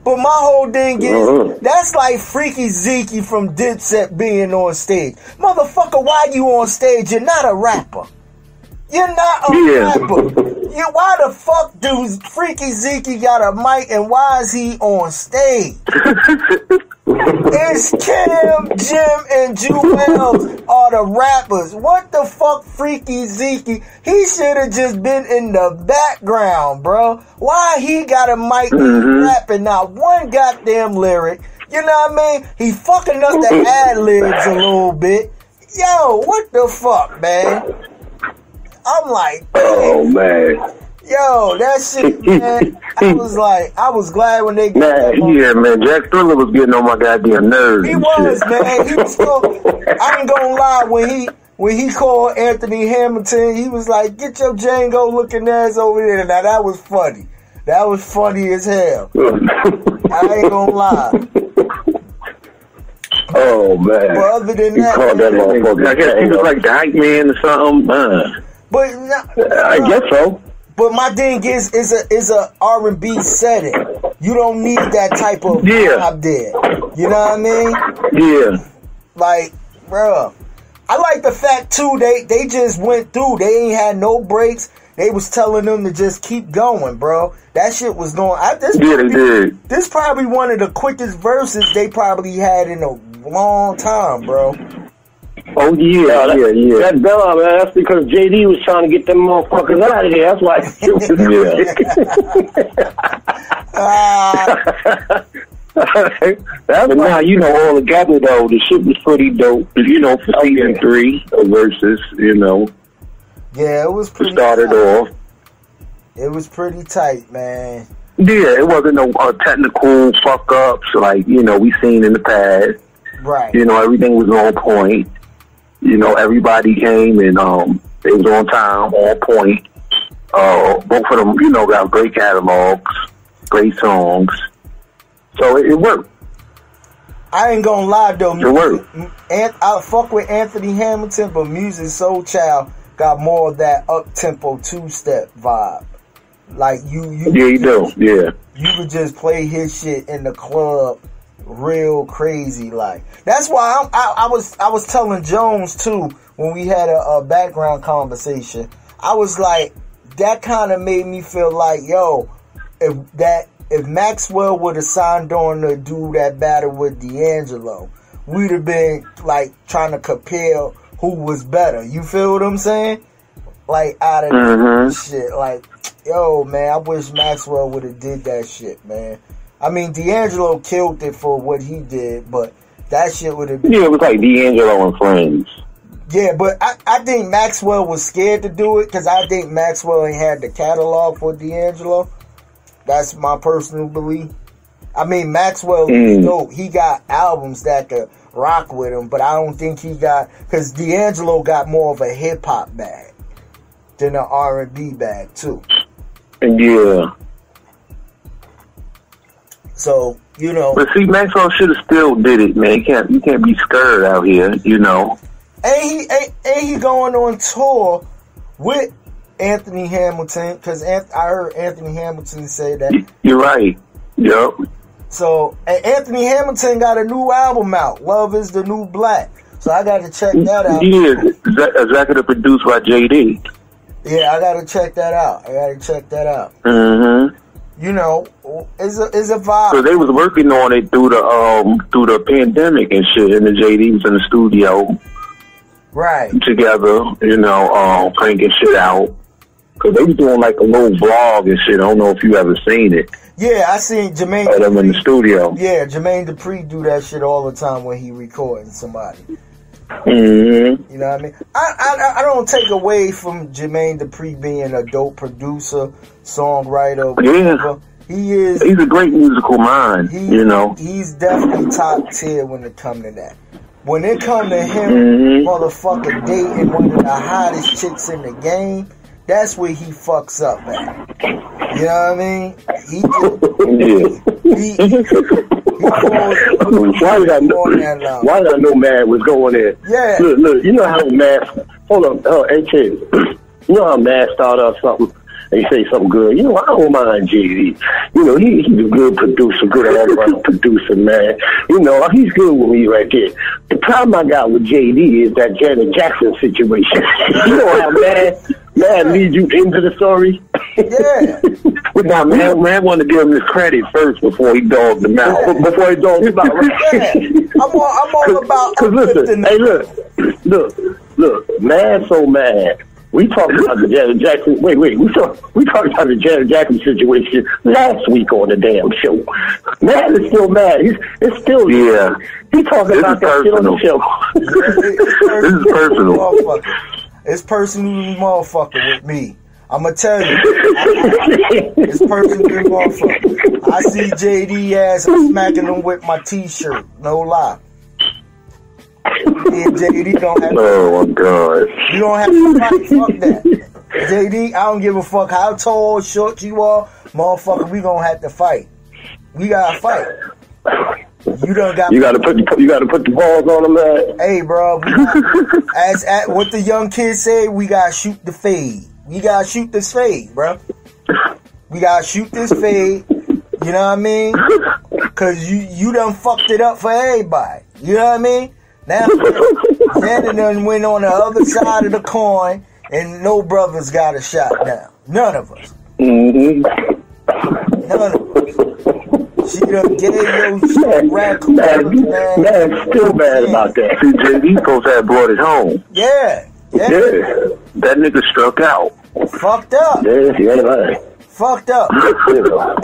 But my whole thing is, that's like Freaky Zeke from Dipset being on stage. Motherfucker, why you on stage? You're not a rapper. You're not a rapper. Why the fuck do Freaky Zeke got a mic and why is he on stage? It's Kim, Jim, and Jewel are the rappers. What the fuck, Freaky Zeke? He should have just been in the background, bro. Why he got a mic rapping not one goddamn lyric? You know what I mean? He fucking up the ad-libs a little bit. Yo, what the fuck, man? I'm like, oh man. Yo, that shit, man. I was glad when they got that. Yeah, man. Jack Thriller was getting on my goddamn nerves. He was, man. He was still. I ain't gonna lie. When he called Anthony Hamilton, he was like, "Get your Django looking ass over there." Now that was funny. That was funny as hell. I ain't gonna lie. Oh man. But other than he that, called that motherfucker. I guess he was like the hype man or something. But I guess so. But my thing is a R&B setting. You don't need that type of vibe there. You know what I mean? Yeah. Like, bro, I like the fact too. They just went through. They ain't had no breaks. They was telling them to just keep going, bro. That shit was going. They did. This probably one of the quickest verses they probably had in a long time, bro. Oh yeah, yeah. That Bella, man, that's because JD was trying to get them motherfuckers out of here. That's why. But now you know all together though, the shit was pretty dope. You know, for season 3 versus, you know. Yeah, it was pretty. Started off. It was pretty tight, man. Yeah, it wasn't no technical fuck ups like we seen in the past. Right. You know, everything was on point. You know, everybody came and they was on time, on point. Both of them, got great catalogs, great songs. So it worked. I ain't gonna lie though. It worked. I fuck with Anthony Hamilton, but Music Soul Child got more of that up-tempo 2-step vibe. Like you do. Yeah. You could just play his shit in the club real crazy like. That's why I was telling Jones too when we had a background conversation. I was like, that kind of made me feel like, yo, if Maxwell would have signed on to do that battle with D'Angelo, we'd have been like trying to compare who was better. You feel what I'm saying? Like out of this shit. Like, yo, man, I wish Maxwell would have did that shit, man. I mean, D'Angelo killed it for what he did, but that shit would have been... Yeah, it was like D'Angelo and Friends. Yeah, but I think Maxwell was scared to do it because I think Maxwell ain't had the catalog for D'Angelo. That's my personal belief. I mean, Maxwell is dope. He got albums that could rock with him, but I don't think he got... Because D'Angelo got more of a hip-hop bag than an R&B bag, too. Yeah. So, But see, Maxwell should have still did it, man. You can't be scared out here, Ain't he going on tour with Anthony Hamilton? Because I heard Anthony Hamilton say that. You're right. Yep. So, Anthony Hamilton got a new album out. Love is the New Black. So I got to check that out. Yeah, executive produced by JD. Yeah, I got to check that out. Mm-hmm. It's a vibe. So they was working on it through the pandemic and shit, and the JD was in the studio, right, together, cranking shit out. Cause they was doing like a little vlog and shit. I don't know if you ever seen it. Yeah, I seen Jermaine. Them in the studio. Yeah, Jermaine Dupri do that shit all the time when he recording somebody. Mm-hmm. You know what I mean? I don't take away from Jermaine Dupri being a dope producer, songwriter, whatever. Yeah. He's a great musical mind, He's definitely top tier when it comes to that. When it comes to him, motherfucker dating one of the hottest chicks in the game, that's where he fucks up at. You know what I mean? Why did I know Mad was going there? Yeah. Look, you know how Mad... Hold on. Hey, Chizz. You know how Mad started off something? And he say something good. I don't mind JD. He's a good producer, good all-around producer, man. He's good with me right there. The problem I got with JD is that Janet Jackson situation. You know how Mad leads you into the story? Yeah. But now, man wanted to give him his credit first before he dogged him out. Before he dogged him out, right? Yeah. I'm all about... Because listen, hey, look. Look, mad so mad. We talked about the Janet Jackson. Wait. We talked about the Janet Jackson situation last week on the damn show. Mad is still mad. It's still He talking about that shit on the show. This is personal. It's personal, motherfucker, with me. I'm gonna tell you, it's personal, motherfucker. I see JD ass smacking him with my T-shirt. No lie. Yeah, JD don't have to. Oh my God. You don't have to fight. Fuck that. JD, I don't give a fuck how tall or short you are, motherfucker. We gonna have to fight. We gotta fight. You gotta put the balls on them, man. Hey, bro. As what the young kids say, we gotta shoot the fade. We gotta shoot this fade, bro. We gotta shoot this fade. You know what I mean? Cause you done fucked it up for everybody. You know what I mean? Now, Janet done went on the other side of the coin, and no brothers got a shot now. None of us. Mm-hmm. None of us. She done gave your shit raccoon. Man, still mad about that. See, JD supposed to have brought it home. Yeah. That nigga struck out. Fucked up. Yeah, right. Fucked up.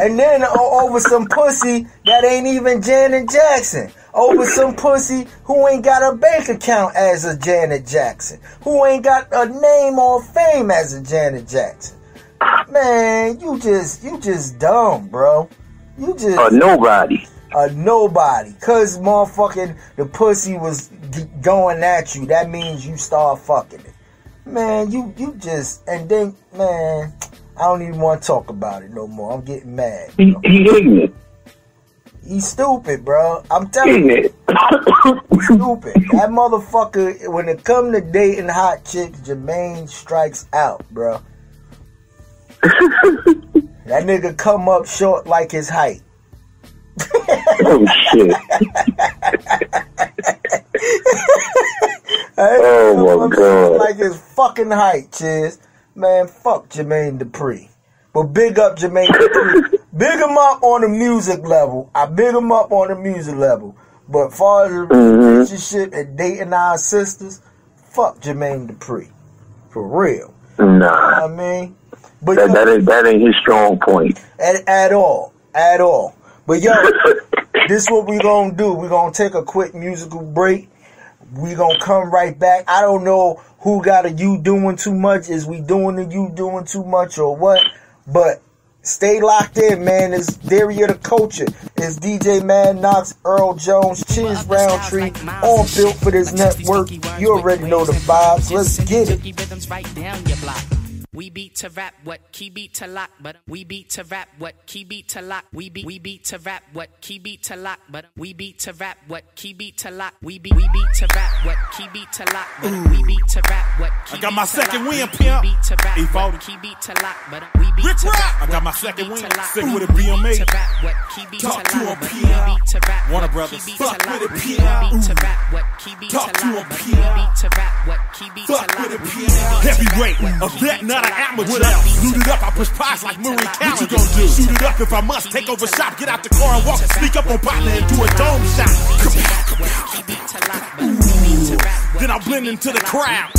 And then over some pussy that ain't even Janet Jackson. Over some pussy who ain't got a bank account as a Janet Jackson. Who ain't got a name or fame as a Janet Jackson. Man, you just dumb, bro. You just a nobody. A nobody. Cause motherfucking the pussy was going at you. That means you start fucking it. Man, you just, and then, man, I don't even want to talk about it no more. I'm getting mad. He ignorant. He's stupid, bro. I'm telling you. He's stupid. That motherfucker, when it come to dating hot chicks, Jermaine strikes out, bro. That nigga come up short like his height. Oh, shit. Oh, my God. Like his fucking height, Chizz. Man, fuck Jermaine Dupri. But big up Jermaine Dupri. Big him up on the music level. I big him up on the music level. But as far as the relationship and dating our sisters, fuck Jermaine Dupri. For real. Nah. You know what I mean? But that ain't his strong point. At all. At all. But yo, this is what we gonna do. We gonna take a quick musical break. We gonna come right back. I don't know who got a you doing too much. Is we doing the you doing too much or what? But stay locked in, man. It's Theory of the Culture. It's DJ Mad Knox, Earl Jones, Chizz Roundtree, on Built for This Network. You already know the vibes. Let's get it. We beat to rap what key beat to lock, but we beat to rap what key beat to lock. We beat to rap what key beat to lock, but we beat to rap what key beat to lock. We beat to rap what key beat to lock, but we beat to rap what key beat to lock. I got my second win, pimp. E40 key beat to lock, but we beat to rap. I got my second win. Sick with a BMA. Talk to him, pimp. Warner Brothers. Fuck with it, pimp. Talk to him, pimp. Fuck with it, pimp. Heavyweight, a vet, not an amateur. Loot it up, I push pies like Murray Cowan. What you gonna do? Shoot it up if I must. Take over shop, get out the car and walk. Sneak up on partner and do a dome shot. Then I'll blend into the crowd.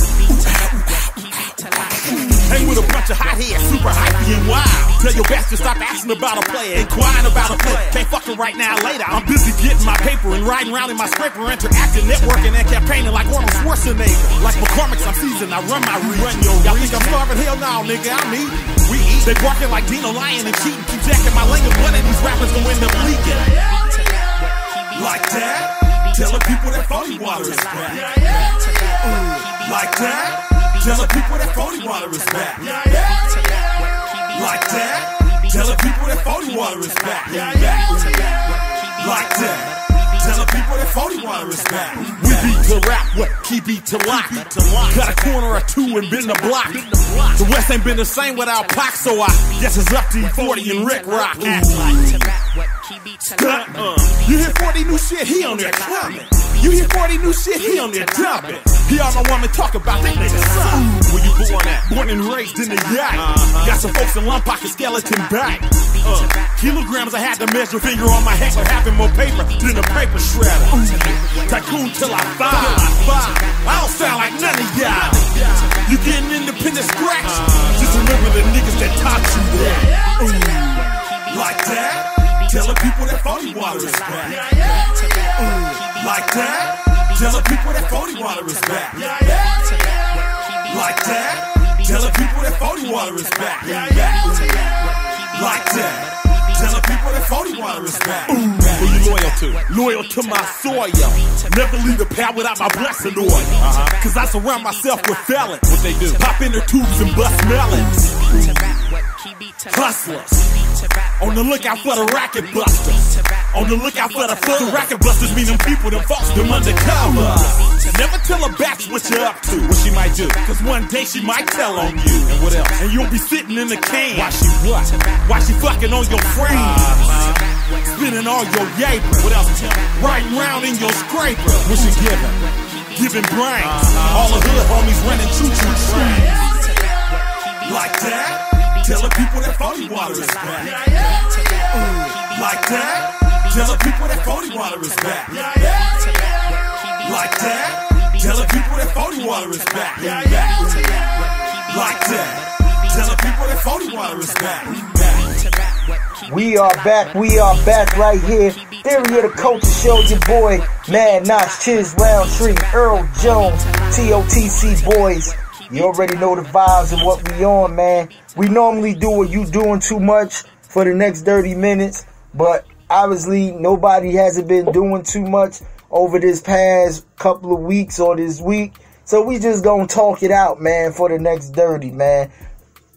Hang with a bunch of hot heads, super hypey and wild. Tell your best to stop asking about a player, inquiring about a player. Can't fucking right now, later. I'm busy getting my paper and riding around in my scraper, interacting, networking, and campaigning like Arnold Schwarzenegger. Like McCormick's, I'm seasoned, I run my run. Y'all think I'm starving? Hell no, nigga, I'm eating. We eat. They barking like Dino lying and cheating. Keep jacking my lane and one of these rappers gonna end up leaking. Like that? Tell the people that phony water is back. Like that? Tell the people that phony water is back. Like that. Tell the people that phony water is back. Like that. Tell the people that phony water is back. We beat to rap, what key beat to lock. Got a corner or two and been the block. The West ain't been the same without Pac, so I guess it's up to E40 and Rick Rock. You hear 40 new shit, he on there clubbing. You hear 40 new shit, he on there dumping. He all my woman talk about that nigga son. Where you born at? Born and raised in the yacht. Got some folks in lump pocket skeleton back. Kilograms I had to measure, finger on my head for having more paper than a paper shredder. Tycoon till I five. I don't Tell the people that 40 water is back. Like that. Tell the people that 40 water is back. Like that. Tell the people that 40 water is back. Who you loyal to? Loyal to my soil. Never leave the pad without my blessing oil. Cause I surround myself with felons. What they do? Pop in their tubes and bust melons. Hustlers. On the lookout for the racket busters. On the lookout for the full racket busters, mean them people, them folks, them undercover. Never tell a batch what you're up to, what she might do. Cause one day she might tell on you. And what else? And you'll be sitting in the can. Why she what? Why she fucking on your frame? Spinning all your yaper. What else? Riding round in your scraper. What she giving? Giving brains. All the hood homies running choo-choo trains. Like that. Tell the people that 40 water is back. Like that. Tell the people that 40 water is back. Like that. Tell the people that 40 water is back. Like that. Tell the people that 40 water is back. We are back right here. Theory of the Culture Show, your boy, Mad Knox, Chizz, Roundtree, Earl Jones, TOTC boys. You already know the vibes and what we on, man. We normally do what you doing too much for the next 30 minutes, but obviously nobody hasn't been doing too much over this past couple of weeks or this week. So we just gonna talk it out, man, for the next 30, man.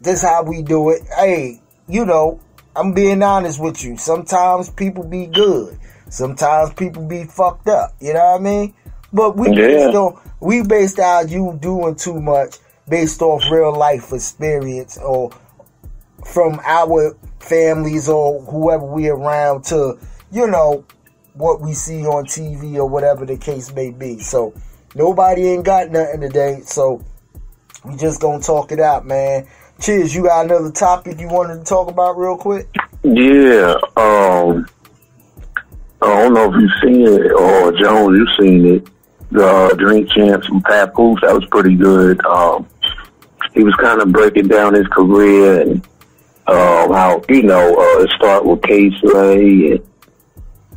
This how we do it. Hey, you know, I'm being honest with you. Sometimes people be good. Sometimes people be fucked up. You know what I mean? But we based out you doing too much based off real life experience or from our families or whoever we around to, you know, what we see on TV or whatever the case may be. So nobody ain't got nothing today. So we just gonna talk it out, man. Chizz, you got another topic you wanted to talk about real quick? Yeah, I don't know if you've seen it or Jones, you've seen it. The Drink Champs from Papoose, that was pretty good. He was kind of breaking down his career and how, you know, it started with K-Slay and,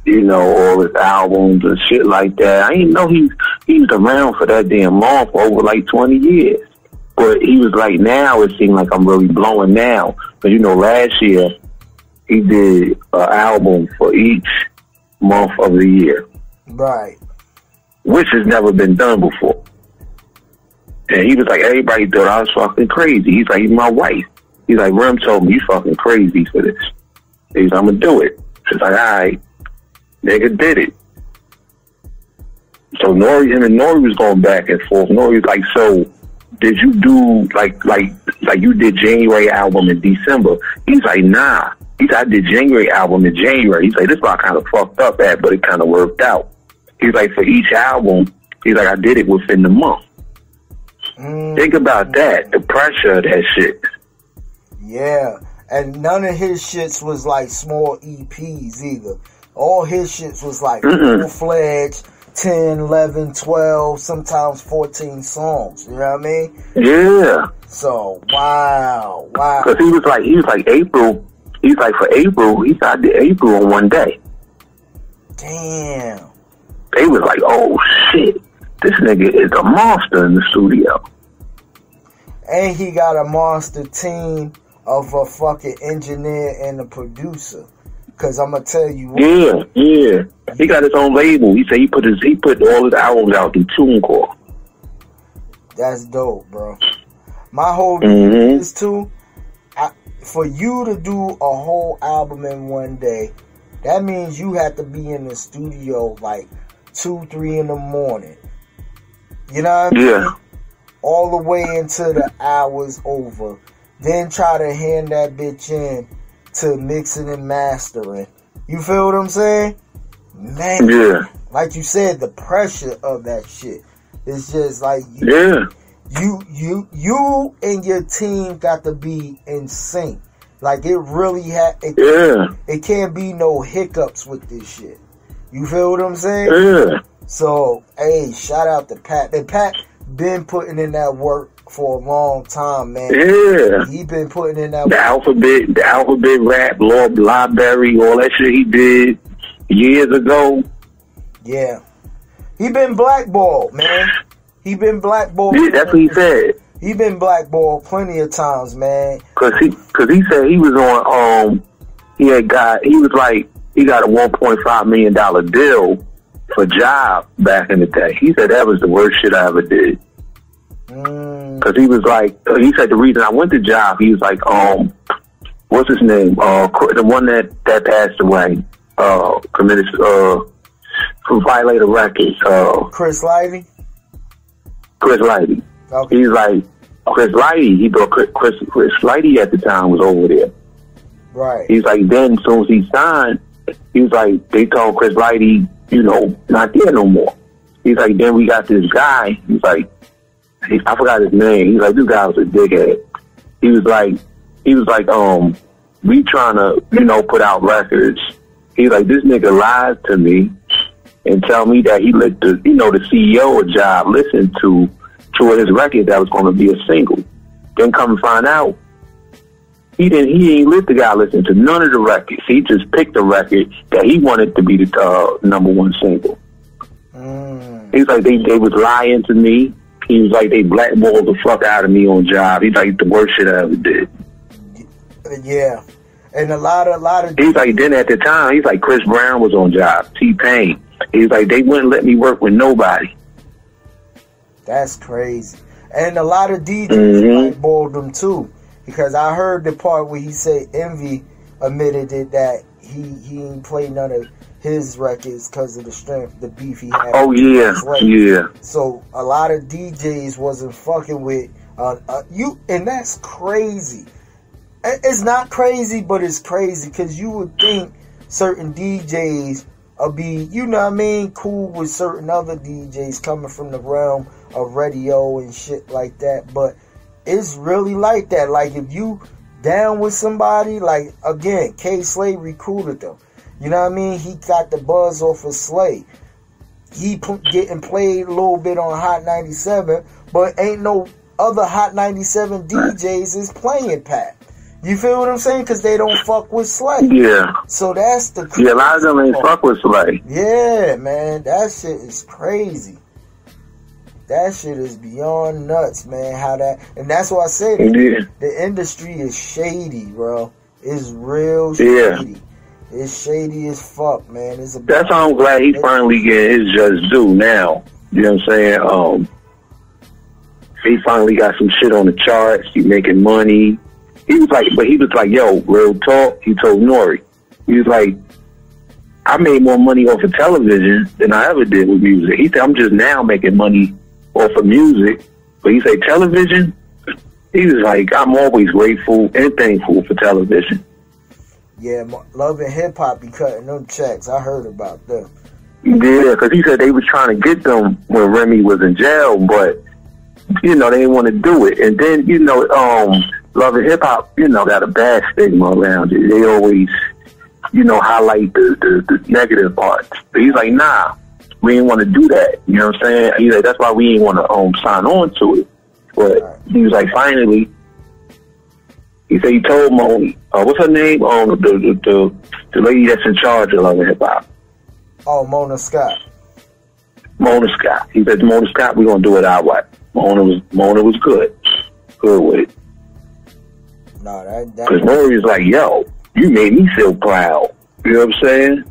you know, all his albums and shit like that. I didn't know he was around for that damn long for over like 20 years. But he was like, now it seemed like I'm really blowing now. But, you know, last year he did an album for each month of the year. Right. Which has never been done before. And he was like, everybody thought I was fucking crazy. He's like, my wife. He's like, Rem told me you fucking crazy for this. He's like, I'm gonna do it. She's like, all right. Nigga did it. So him and Nori was going back and forth. Nori was like, so did you do like you did January album in December? He's like, nah. He said, I did January album in January. He's like, this is what I kind of fucked up at, but it kind of worked out. He's like, for each album, he's like, I did it within the month. Think about that, the pressure of that shit. Yeah, and none of his shits was like small EPs either. All his shits was like full-fledged 10, 11, 12, sometimes 14 songs. You know what I mean? Yeah. So, wow. Because he was like April. He's like, for April, he said, I did April in one day. Damn. They was like, oh shit, this nigga is a monster in the studio. And he got a monster team of a fucking engineer and a producer. Cause I'm gonna tell you what. Yeah. He got his own label. He said he put all his albums out through TuneCore. That's dope, bro. My whole thing is too, for you to do a whole album in one day, that means you have to be in the studio like 2, 3 in the morning. You know what I mean? Yeah. All the way until the hour's over. Then try to hand that bitch in to mixing and mastering. You feel what I'm saying? Man. Yeah. Like you said, the pressure of that shit. It's just like you and your team got to be in sync. Like it really it can't be no hiccups with this shit. You feel what I'm saying? Yeah. So, hey, shout out to Pat. And Pat been putting in that work for a long time, man. Yeah. He been putting in that the alphabet rap, Lord Library, all that shit he did years ago. Yeah. He been blackballed, man. He been blackballed. Yeah, that's what he said. He been blackballed plenty of times, man. Cause he said he was on he got a $1.5 million deal for Job back in the day. He said that was the worst shit I ever did. Cause he was like, he said the reason I went to Job, he was like, what's his name? The one that passed away, committed from Violator Records. Chris Lighty. Chris Lighty. Okay. He's like Chris Lighty. He brought Chris Lighty at the time was over there. Right. He's like, then as soon as he signed, he was like, they told Chris Lighty, not there no more. He's like, then we got this guy. He's like, I forgot his name. He's like, this guy was a dickhead. He was like, we trying to, put out records. He's like, this nigga lied to me and tell me that he let the CEO of Job listen to his record that was going to be a single. Then come and find out, he ain't let the guy listen to none of the records. He just picked a record that he wanted to be the #1 single. He's like, they was lying to me. He was like, they blackballed the fuck out of me on Job. He's like, the worst shit I ever did. Yeah. And a lot of he's like, then at the time, he's like, Chris Brown was on Job, T-Pain. He's like, they wouldn't let me work with nobody. That's crazy. And a lot of DJs blackballed him too. Because I heard the part where he said Envy admitted it, that he ain't played none of his records because of the strength, the beef he had. Oh, yeah. Yeah. So a lot of DJs wasn't fucking with you, and that's crazy. It's not crazy, but it's crazy because you would think certain DJs will be, cool with certain other DJs coming from the realm of radio and shit like that. But it's really like that. Like, if you down with somebody, like, again, K Slay recruited them. You know what I mean? He got the buzz off of Slay. He getting played a little bit on Hot 97, but ain't no other Hot 97 DJs is playing Pat. You feel what I'm saying? Because they don't fuck with Slay. Yeah. So that's the a lot of them ain't fuck with Slay. Yeah, man. That shit is crazy. That shit is beyond nuts, man. And that's why I say the industry is shady, bro. It's real shady. Yeah. It's shady as fuck, man. That's why I'm glad he finally getting his just due now. You know what I'm saying? He finally got some shit on the charts. He making money. He was like, yo, real talk. He told Nori, he was like, I made more money off of television than I ever did with music. He said, I'm just now making money off of music. But he said, television, he was like, I'm always grateful and thankful for television. Yeah, Love and Hip Hop be cutting them checks. I heard about them. Yeah, because he said they was trying to get them when Remy was in jail, but, they didn't want to do it. And then, Love and Hip Hop, got a bad stigma around it. They always, highlight the negative parts. But he's like, nah, we didn't want to do that. You know what I'm saying? He's like, that's why we didn't want to sign on to it. But he was like, finally, he said he told Moni, what's her name? The lady that's in charge of Love and Hip Hop. Oh, Mona Scott. Mona Scott. He said, Mona Scott, we're going to do it our way. Mona was good. Good with it. No, that because Maury was like, yo, you made me feel proud. You know what I'm saying?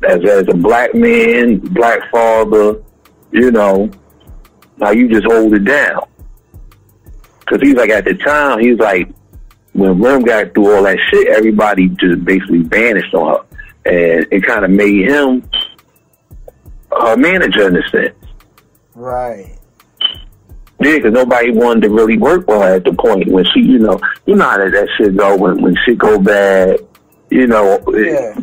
As a black man, black father, now you just hold it down. Because he's like, at the time, he's like, when Rim got through all that shit, everybody just basically banished on her. And it kind of made him her manager in a sense. Right. Yeah, because nobody wanted to really work with her at the point when she, you know how that shit go when shit go bad.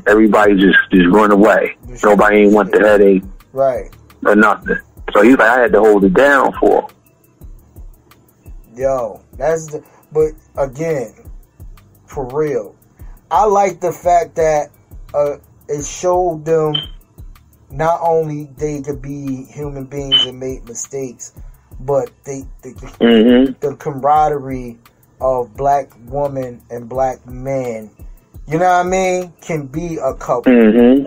Everybody just run away. Nobody ain't want the headache, right, or nothing. So he's like, I had to hold it down for him. Yo, but again, for real, I like the fact that it showed them not only they could be human beings and make mistakes, but the camaraderie of black woman and black man, you know what I mean, can be a couple,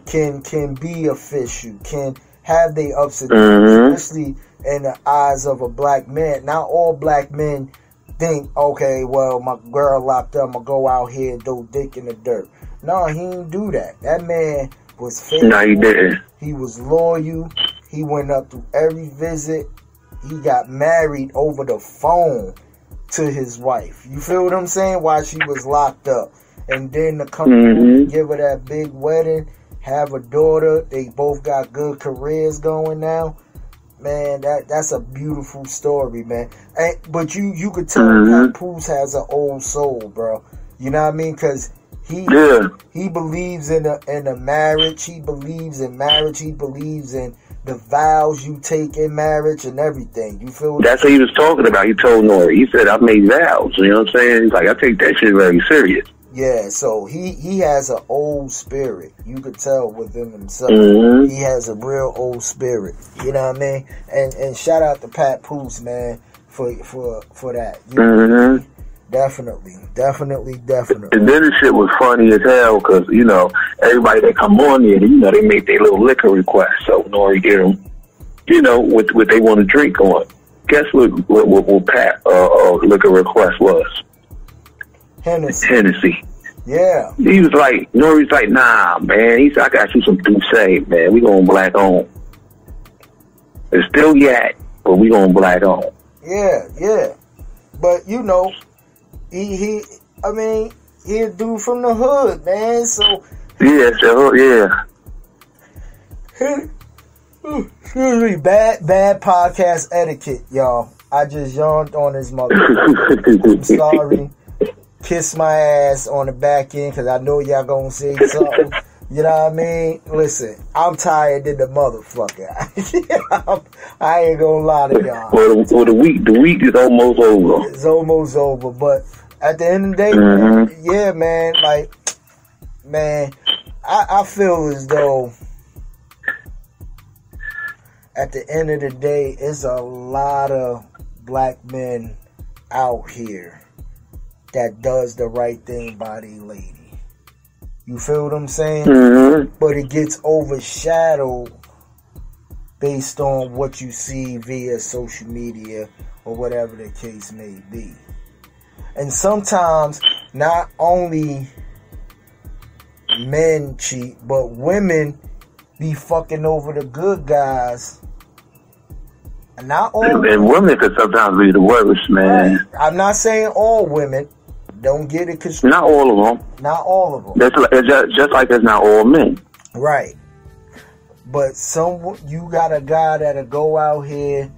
can be official, can have their ups and downs, especially in the eyes of a black man. Not all black men think, okay, well, my girl locked up, I'm gonna go out here and throw dick in the dirt. No, he didn't do that. That man was faithful. No, he didn't. He was loyal. He went up to every visit. He got married over the phone to his wife. You feel what I'm saying? While she was locked up. And then to come and give her that big wedding, have a daughter. They both got good careers going now. Man, that's a beautiful story, man. But you could tell that Papoose has an old soul, bro. You know what I mean? Because he believes in a marriage. He believes in marriage. He believes in the vows you take in marriage and everything. You feel? That's what he was talking about. He told Nori. He said, "I made vows." You know what I'm saying? He's like, I take that shit very serious. Yeah, so he has an old spirit. You could tell within himself. He has a real old spirit. You know what I mean? And shout out to Papoose, man, for that. You know, definitely. And then the shit was funny as hell because, you know, everybody that come on there, you know, they make their little liquor request. So Nori get them, you know, what they want to drink on. Guess what Pat liquor request was? Hennessy. Yeah. He was like, Nori's like, nah, man. He said, I got you some Douce, man. We going black on. It's still yak, but we going black on. Yeah. But, you know, he a dude from the hood, man. So. Yeah. Excuse me. Bad podcast etiquette, y'all. I just yawned on his mother. I'm sorry. Kiss my ass on the back end because I know y'all gonna say something. You know what I mean? Listen, I'm tired than the motherfucker. I ain't gonna lie to y'all. Well, the week is almost over. It's almost over, but at the end of the day, man, yeah, man, like, man, I feel as though at the end of the day, it's a lot of black men out here that does the right thing by the lady. You feel what I'm saying? But it gets overshadowed based on what you see via social media or whatever the case may be. And sometimes not only men cheat, but women be fucking over the good guys. And not all and women could sometimes be the worst, man. Right. I'm not saying all women. Don't get it construed. Not all of them. Not all of them. It's just like it's not all men. Right. But you got a guy that'll go out here,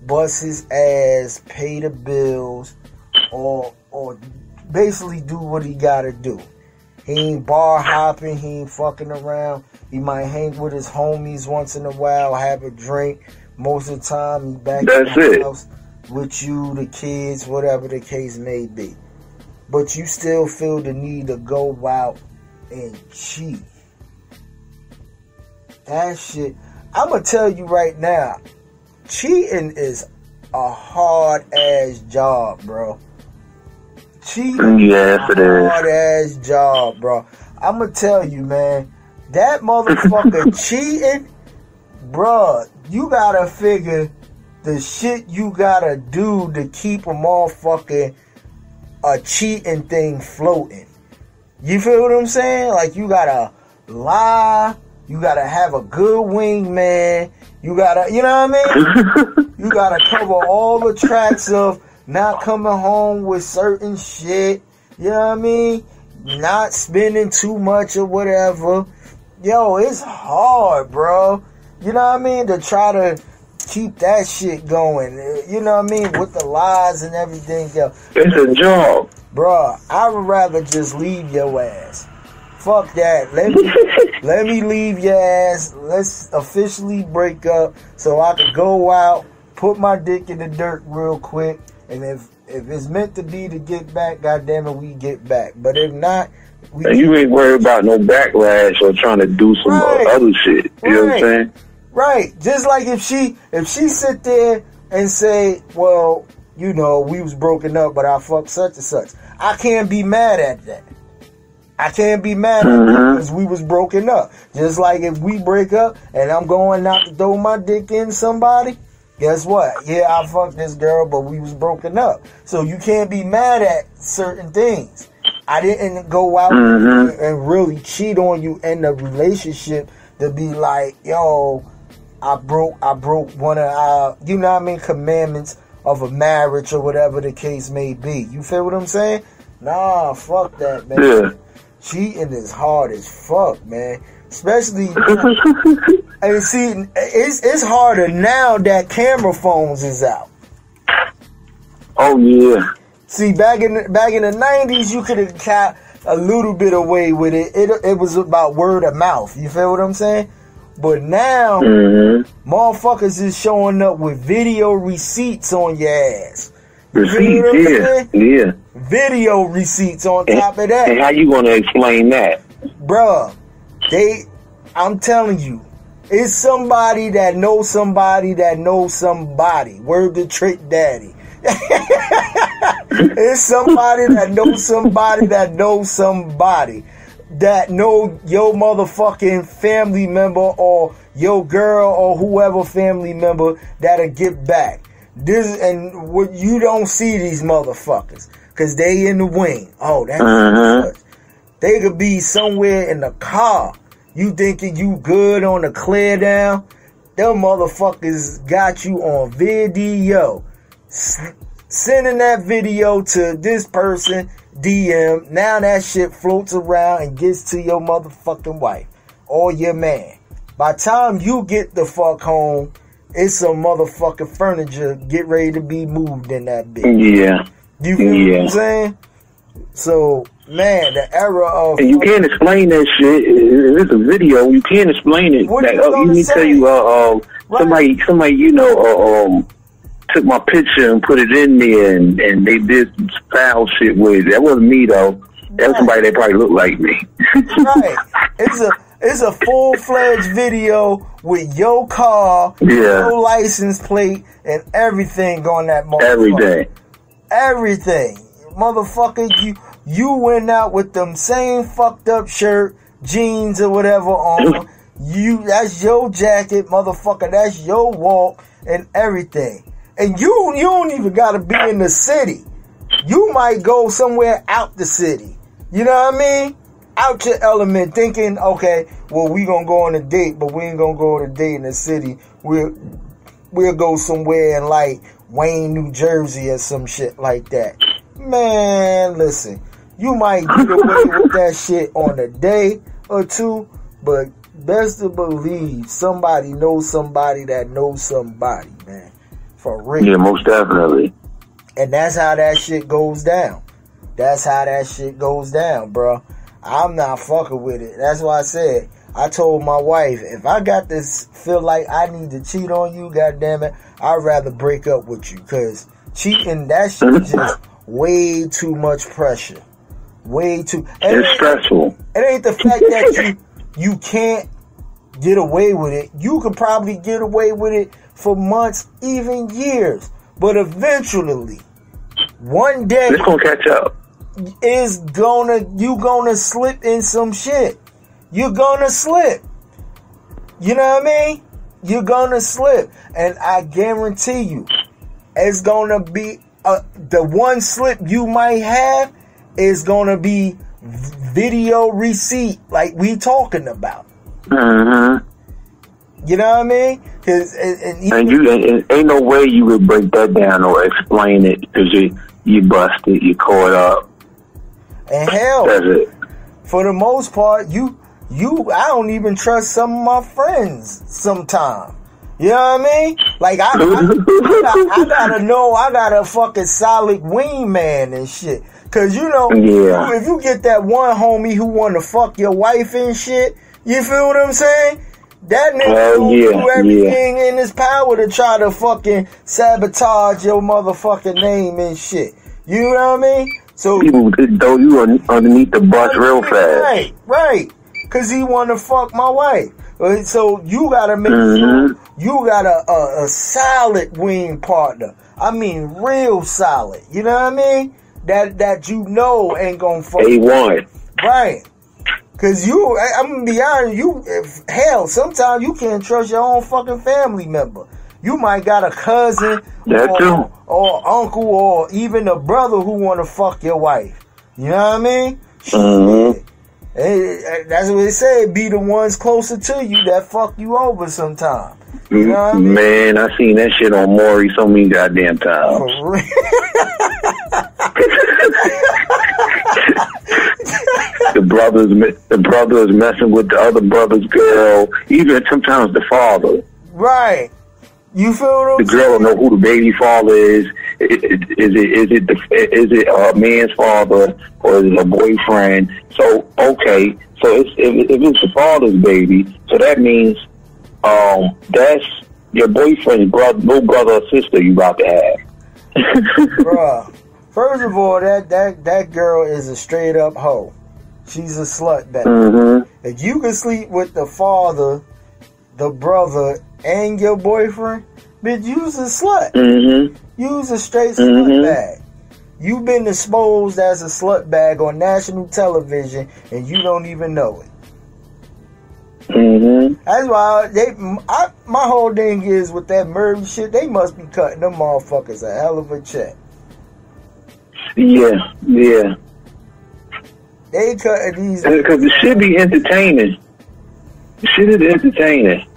bust his ass, pay the bills, or basically do what he gotta do. He ain't bar hopping, he ain't fucking around. He might hang with his homies once in a while, have a drink. Most of the time, he back in the house with you, the kids, whatever the case may be. But you still feel the need to go out and cheat. That shit, I'm going to tell you right now, cheating is a hard-ass job, bro. Cheating is a hard-ass job, bro. I'm going to tell you, man, that motherfucker cheating, bro, you got to figure the shit you got to do to keep a motherfucker a cheating thing floating. You feel what I'm saying? Like, you gotta lie, you gotta have a good wingman, you gotta, you know what I mean? You gotta cover all the tracks of not coming home with certain shit, you know what I mean? Not spending too much or whatever. Yo, it's hard, bro. You know what I mean? To try to keep that shit going, you know what I mean, with the lies and everything else. It's a job, bruh. I would rather just leave your ass. Fuck that. Let me leave your ass. Let's officially break up so I can go out, put my dick in the dirt real quick, and if it's meant to be to get back, goddamn it, we get back. But if not, you ain't worried about no backlash or trying to do some other shit. You know what I'm saying? Right. Just like if she sit there and say, well, you know, we was broken up, but I fucked such and such. I can't be mad at that. I can't be mad at you because we was broken up. Just like if we break up and I'm going out to throw my dick in somebody, guess what? Yeah, I fucked this girl, but we was broken up. So you can't be mad at certain things. I didn't go out and really cheat on you in the relationship to be like, yo, I broke one of our, you know what I mean, commandments of a marriage or whatever the case may be. You feel what I'm saying? Nah, fuck that, man. Yeah. Cheating is hard as fuck, man. Especially, and see, it's harder now that camera phones is out. Oh yeah. See, back in the 90s, you could have got a little bit away with it. It was about word of mouth. You feel what I'm saying? But now, motherfuckers is showing up with video receipts on your ass. Receipts, yeah. Video receipts on top of that. And how you gonna explain that? Bruh, I'm telling you, it's somebody that knows somebody that knows somebody. Word to Trick Daddy. It's somebody that knows somebody that knows somebody that know your motherfucking family member or your girl or whoever family member that'll get back. And what you don't see these motherfuckers because they in the wing. Oh, that's they could be somewhere in the car. You thinking you good on the clear down? Them motherfuckers got you on video. Sending that video to this person, DM. Now that shit floats around and gets to your motherfucking wife or your man. By the time you get the fuck home, it's some motherfucking furniture get ready to be moved in that bitch. Yeah. You feel what I'm saying? So, man, the era of... And you can't explain that shit. If it's a video, you can't explain it. What like, you need to tell you, right. somebody, you know, took my picture and put it in there and they did some foul shit with it. That wasn't me, though. That was somebody that probably looked like me. Right. It's a full-fledged video with your car, your license plate, and everything on that motherfucker. Everything. Motherfucker, you went out with them same fucked up shirt, jeans, or whatever on. That's your jacket, motherfucker. That's your walk and everything. And you don't even gotta be in the city. You might go somewhere out the city. You know what I mean? Out your element, thinking, okay, well, we gonna go on a date, but we ain't gonna go on a date in the city. We'll go somewhere in like Wayne, New Jersey or some shit like that. Man, listen, you might get away with that shit on a day or two, but best to believe somebody knows somebody that knows somebody, man. For real. Yeah, most definitely. And that's how that shit goes down. That's how that shit goes down, bro. I'm not fucking with it. That's why I said, I told my wife, if I got this, feel like I need to cheat on you, goddammit, I'd rather break up with you. Because cheating, that shit is just way too much pressure. Way too... It's stressful. It ain't the fact that you can't get away with it. You could probably get away with it for months, even years. But eventually, one day... It's gonna catch up. You gonna slip in some shit. You're gonna slip. You know what I mean? You're gonna slip. And I guarantee you, it's gonna be the one slip you might have is gonna be video receipt like we talking about. You know what I mean? And ain't no way you would break that down or explain it because you busted, you caught up. And hell, for the most part, I don't even trust some of my friends sometimes. You know what I mean? Like, I gotta know I got a fucking solid wingman and shit. Cause you know, if you get that one homie who wanna fuck your wife and shit, you feel what I'm saying? That nigga gonna do everything in his power to try to fucking sabotage your motherfucking name and shit. You know what I mean? So people could throw you underneath the bus real fast. Right. Cause he wanna fuck my wife. So you gotta make sure you got a solid wing partner. I mean, real solid. You know what I mean? That you know ain't gonna fuck. A1. Right. Cause I'm gonna be honest, hell, sometimes you can't trust your own fucking family member. You might got a cousin or uncle or even a brother who wanna fuck your wife. You know what I mean? Mm-hmm. That's what they say. Be the ones closer to you that fuck you over sometime. You know what I mean? Man, I seen that shit on Maury so many goddamn times. For real. The brothers messing with the other brother's girl. Even sometimes the father. Right. You feel what I'm saying? The girl don't know who the baby father is. Is it a man's father or is it a boyfriend? So okay, so if it's the father's baby, so that means that's your boyfriend's little brother or sister you about to have. Bruh, first of all, that girl is a straight up hoe. She's a slut bag. Mm-hmm. If you can sleep with the father, the brother, and your boyfriend, bitch, you's a slut. Mm-hmm. You's a straight slut bag. You've been exposed as a slut bag on national television, and you don't even know it. Mm-hmm. That's why my whole thing is with that Murray shit, they must be cutting them motherfuckers a hell of a check. Yeah. They cutting these... Because the shit be entertaining. The shit is entertaining.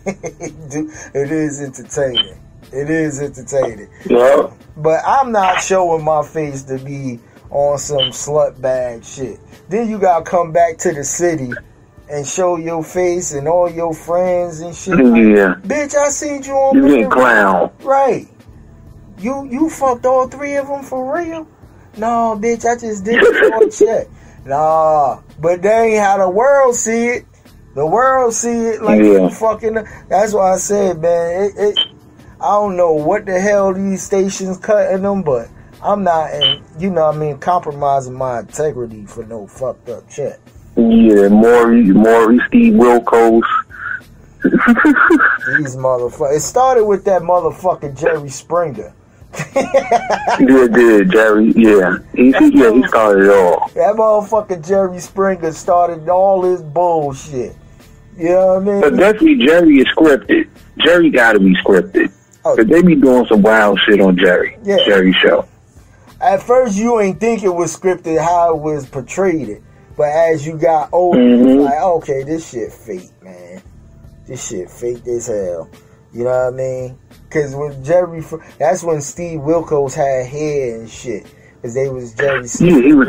It is entertaining. It is entertaining. Yeah. But I'm not showing my face to be on some slut bag shit. Then you gotta come back to the city and show your face and all your friends and shit. Yeah. Bitch, I seen you on... You get clown. Right. You fucked all three of them for real? No, bitch, I just did it for a check. Nah, but that ain't how the world see it. The world see it like you fucking... That's why I said, man, I don't know what the hell these stations cutting them, but I'm not, compromising my integrity for no fucked up check. Yeah, Maury, Steve Wilkos. These motherfuckers. It started with that motherfucking Jerry Springer. Jerry, yeah. He started it all. That motherfucking Jerry Springer started all this bullshit. You know what I mean? But definitely Jerry is scripted. Jerry gotta be scripted. Because they be doing some wild shit on Jerry's show. At first you ain't think it was scripted how it was portrayed. But as you got older, it's like, okay, this shit fake, man. This shit fake as hell. You know what I mean? Because when that's when Steve Wilkos had hair and shit. Because they was Jerry's... Yeah, he was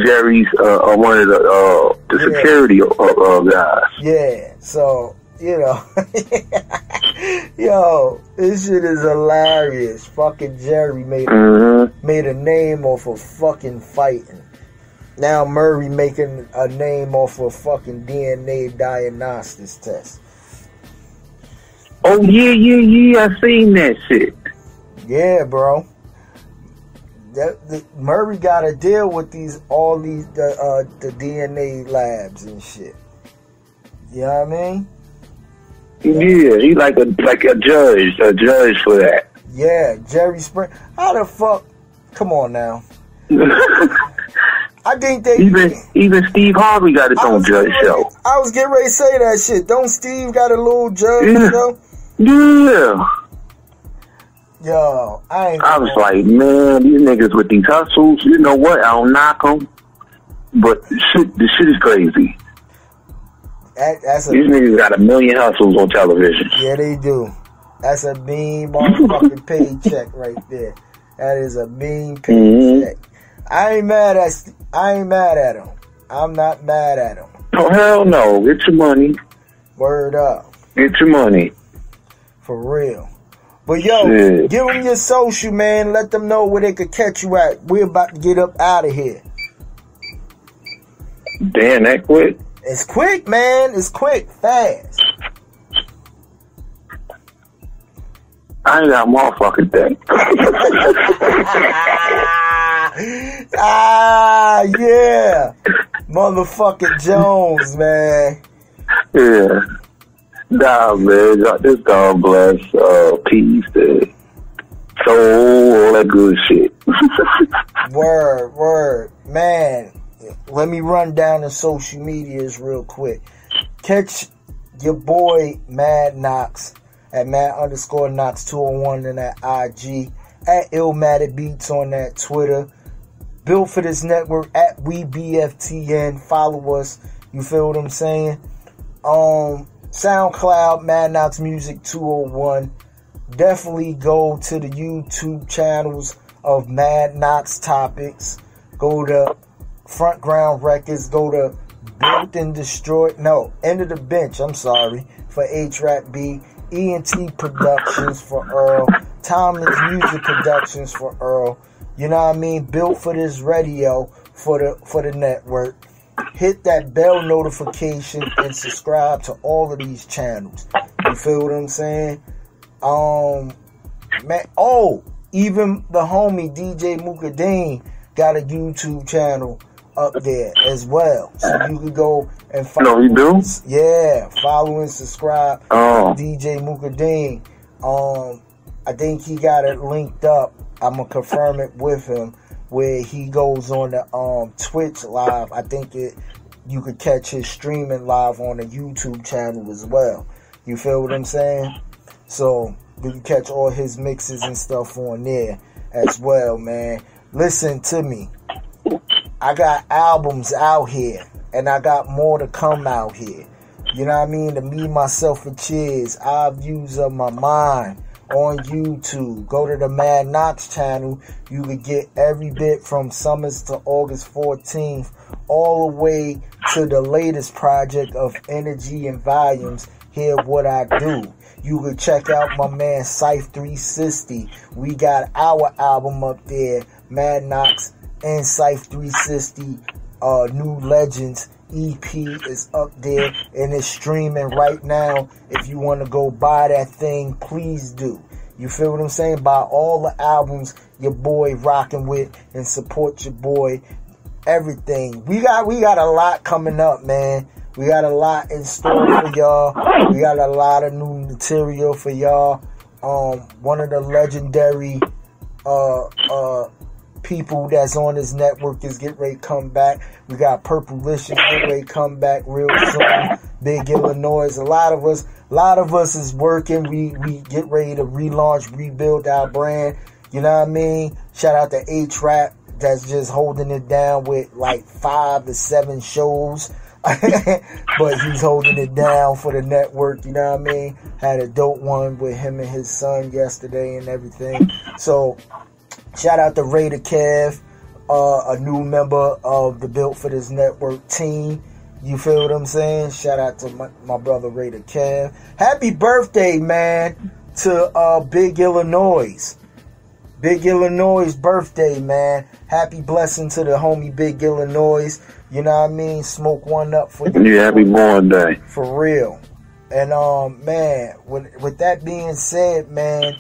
Jerry's, one of the security guys. Yeah, so, yo, this shit is hilarious. Fucking Jerry made a name off of fucking fighting. Now Murray making a name off of fucking DNA diagnostics test. Oh, yeah, I seen that shit. Yeah, bro. Murray got to deal with the DNA labs and shit. You know what I mean? Yeah, he like a judge for that. Yeah, Jerry Springer. How the fuck? Come on now. I think they even Steve Harvey got his own judge show. I was getting ready to say that shit. Don't Steve got a little judge show? Yeah. Yo, I was like, man, these niggas with these hustles, you know what? I don't knock them, but this shit is crazy. These niggas got a million hustles on television. Yeah, they do. That's a mean motherfucking paycheck right there. That is a mean paycheck. I ain't mad at him. I'm not mad at him. Oh, hell no. Get your money. Word up. Get your money. For real. But yo, give them your social, man. Let them know where they could catch you at. We're about to get up out of here. Damn, that quick? It's quick, man. It's quick. Fast. I ain't got a motherfucking thing. Yeah. Motherfucking Jones, man. Yeah. Nah, man. This God bless peace, soul, all that good shit. Word. Man. let me run down the social medias real quick. Catch your boy Mad Knox at Mad_Knox201 on that IG, at Illmatic Beats on that Twitter. Built for this network at WeBFTN. Follow us. You feel what I'm saying? SoundCloud, Mad Knox Music 201. Definitely go to the YouTube channels of Mad Knox Topics. Go to Front Ground Records. Go to Built and Destroyed. No, End of the Bench. I'm sorry. For H-Rap B. ENT Productions for Earl. Timeless Music Productions for Earl. You know what I mean? Built for this radio for the network. Hit that bell notification and subscribe to all of these channels. You feel what I'm saying? Man, even the homie DJ Mukadeen got a YouTube channel up there as well. So you can go and follow. No, you do? Yeah, follow and subscribe to DJ Mukadeen. I think he got it linked up. I'm gonna confirm it with him, where he goes on the Twitch live. I think you could catch his streaming live on the YouTube channel as well. You feel what I'm saying? So you can catch all his mixes and stuff on there as well, man. Listen to me. I got albums out here, and I got more to come out here. You know what I mean? To me, myself, and Chizz, our views of my mind on YouTube. Go to the Mad Knox channel. You can get every bit from Summers to August 14th, all the way to the latest project of Energy and Volumes. Hear what I do. You can check out my man Cypher 360. We got our album up there, Mad Knox and Cypher 360, New Legends EP is up there and it's streaming right now. If you want to go buy that thing, please do. You feel what I'm saying? Buy all the albums your boy rocking with and support your boy. Everything. We got a lot coming up, man. We got a lot in store for y'all. We got a lot of new material for y'all. One of the legendary people that's on this network is getting ready to come back. We got Purplicious getting ready to come back real soon. Big Illinois. A lot of us is working. We get ready to relaunch, rebuild our brand. You know what I mean? Shout out to H-Rap that's just holding it down with like 5 to 7 shows. But he's holding it down for the network, you know what I mean? Had a dope one with him and his son yesterday and everything. So shout out to Raider Kev, a new member of the Built for This Network team. You feel what I'm saying? Shout out to my brother Raider Kev. Happy birthday, man, to Big Illinois. Big Illinois' birthday, man. Happy blessing to the homie Big Illinois. You know what I mean? Smoke one up for you. Yeah, happy born day. For real. And man, with that being said, man,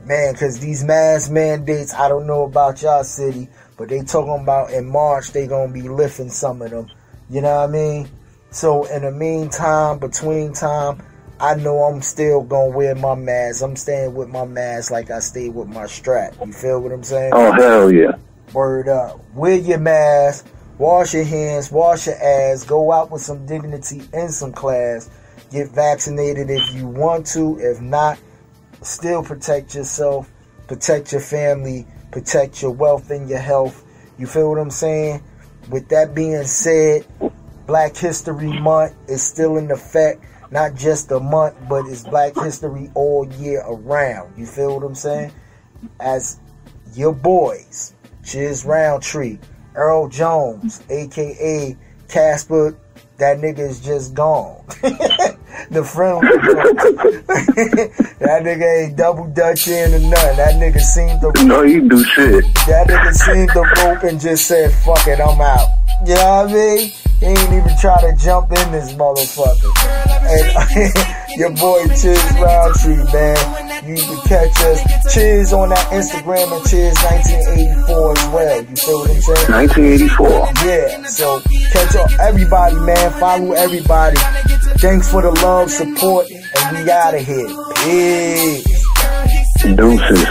because these mask mandates, I don't know about y'all city, but they talking about in March they gonna be lifting some of them. You know what I mean? So in the meantime, between time, I know I'm still gonna wear my mask. I'm staying with my mask like I stayed with my strap. You feel what I'm saying? Oh, hell yeah. Word up. Wear your mask, wash your hands, wash your ass, go out with some dignity and some class. Get vaccinated if you want to. If not, still protect yourself, protect your family, protect your wealth and your health. You feel what I'm saying? With that being said, Black History Month is still in effect. Not just a month, but it's Black History all year around. You feel what I'm saying? As your boys, Chizz Roundtree, Earl Jones, a.k.a. Casper, that nigga is just gone. The friendly that nigga ain't double dutch in or nothing. That nigga seen the... No, he do shit. That nigga seen the rope and just said, fuck it, I'm out. You know what I mean? He ain't even try to jump in this motherfucker. And your boy Chizz Roundtree, man. You can catch us Chizz on that Instagram and Chizz 1984 as well. You feel what I'm saying? 1984. Yeah. So catch up everybody, man. Follow everybody. Thanks for the love, support, and we out of here. Peace. Deuces.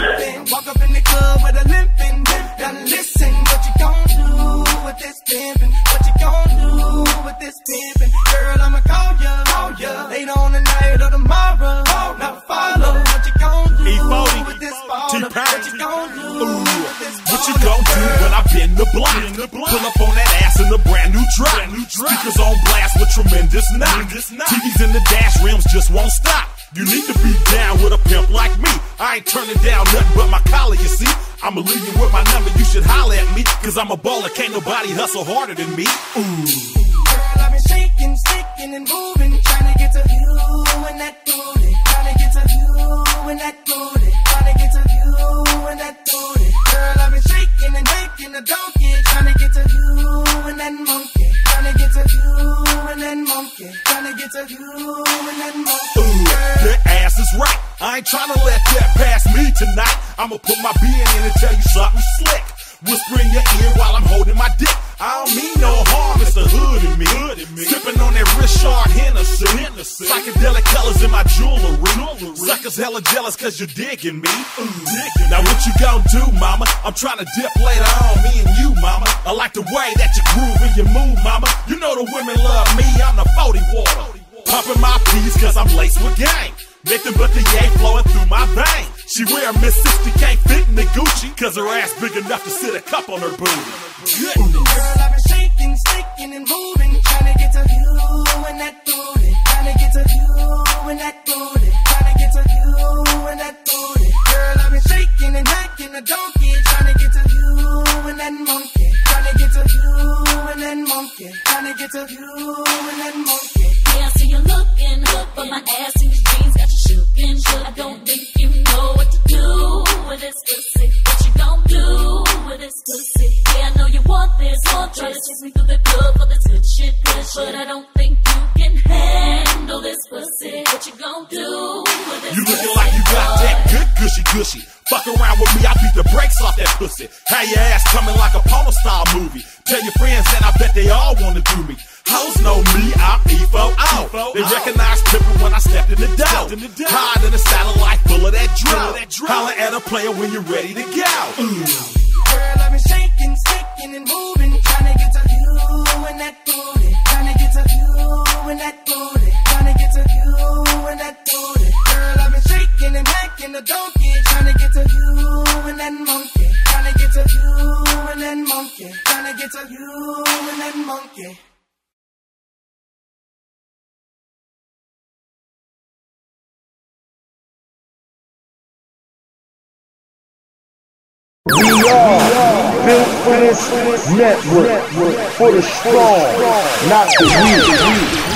What you gon' do? What you gon' do when I bend the block? Pull up on that ass in a brand new drop. Speakers on blast with tremendous knock. TVs in the dash, rims just won't stop. You need to be down with a pimp like me. I ain't turning down nothing but my collar, you see. I'ma leave you with my number, you should holler at me. Cause I'm a baller, can't nobody hustle harder than me. Girl, I've been shaking, sticking and moving, trying to get to you and that booty. Trying to get to you and that booty. Trying to get to you and that booty. Girl, I've been shaking and making a donkey, trying to get to you and that monkey. Trying to get to you and that monkey. Trying to get to you and that monkey. That ass is right. I ain't tryna let that pass me tonight. I'ma put my being in and tell you something slick. Whisper in your ear while I'm holding my dick. I don't mean no harm, it's the hood in me. Sipping on that Richard Hennessy. Psychedelic colors in my jewelry. Suckers hella jealous cause you're digging me. Now what you gon' do, mama? I'm tryna dip later on, me and you, mama. I like the way that you groove when you move, mama. You know the women love me, I'm the 40 water. Pumping my peas cause I'm laced with gang. Nothing but the yay flowing through my vein. She wear a Miss 60, can't fit in the Gucci cause her ass big enough to sit a cup on her booty. Girl, I've been shaking, sticking and moving, trying to get to you and that booty. Trying to get to you and that booty. Trying to get to you and that booty. Girl, I've been shaking and hacking a donkey, trying to get to you and that monkey. Trying to get to you and that monkey. Trying to get to you and that monkey. Yeah, I see you looking good, but my ass in your jeans got you shookin'. I don't think you know what to do with this pussy. What you gon' do with this pussy? Yeah, I know you want this. Try to chase me through the club for this good shit, but I don't think you can handle this pussy. What you gon' do with this You pussy? looking like you got that good gushy. Fuck around with me, I beat the brakes off that pussy. Have your ass coming like a porno style movie. Tell your friends and I bet they all wanna do me. Hoes know me, I'm EP4. They recognize pimpin' when I stepped in the door. Hide in a satellite full of that drill. Holler at a player when you're ready to go. Girl, I've been shaking, sticking and moving, trying to get to you and that booty. Trying to get to you and that booty. Trying to get to you and that booty. Girl, I've been shaking and hacking a donkey, trying to get to you and that monkey. Trying to get to you and that monkey. Trying to get to you and that monkey. We are built for this network, for the strong, not the weak.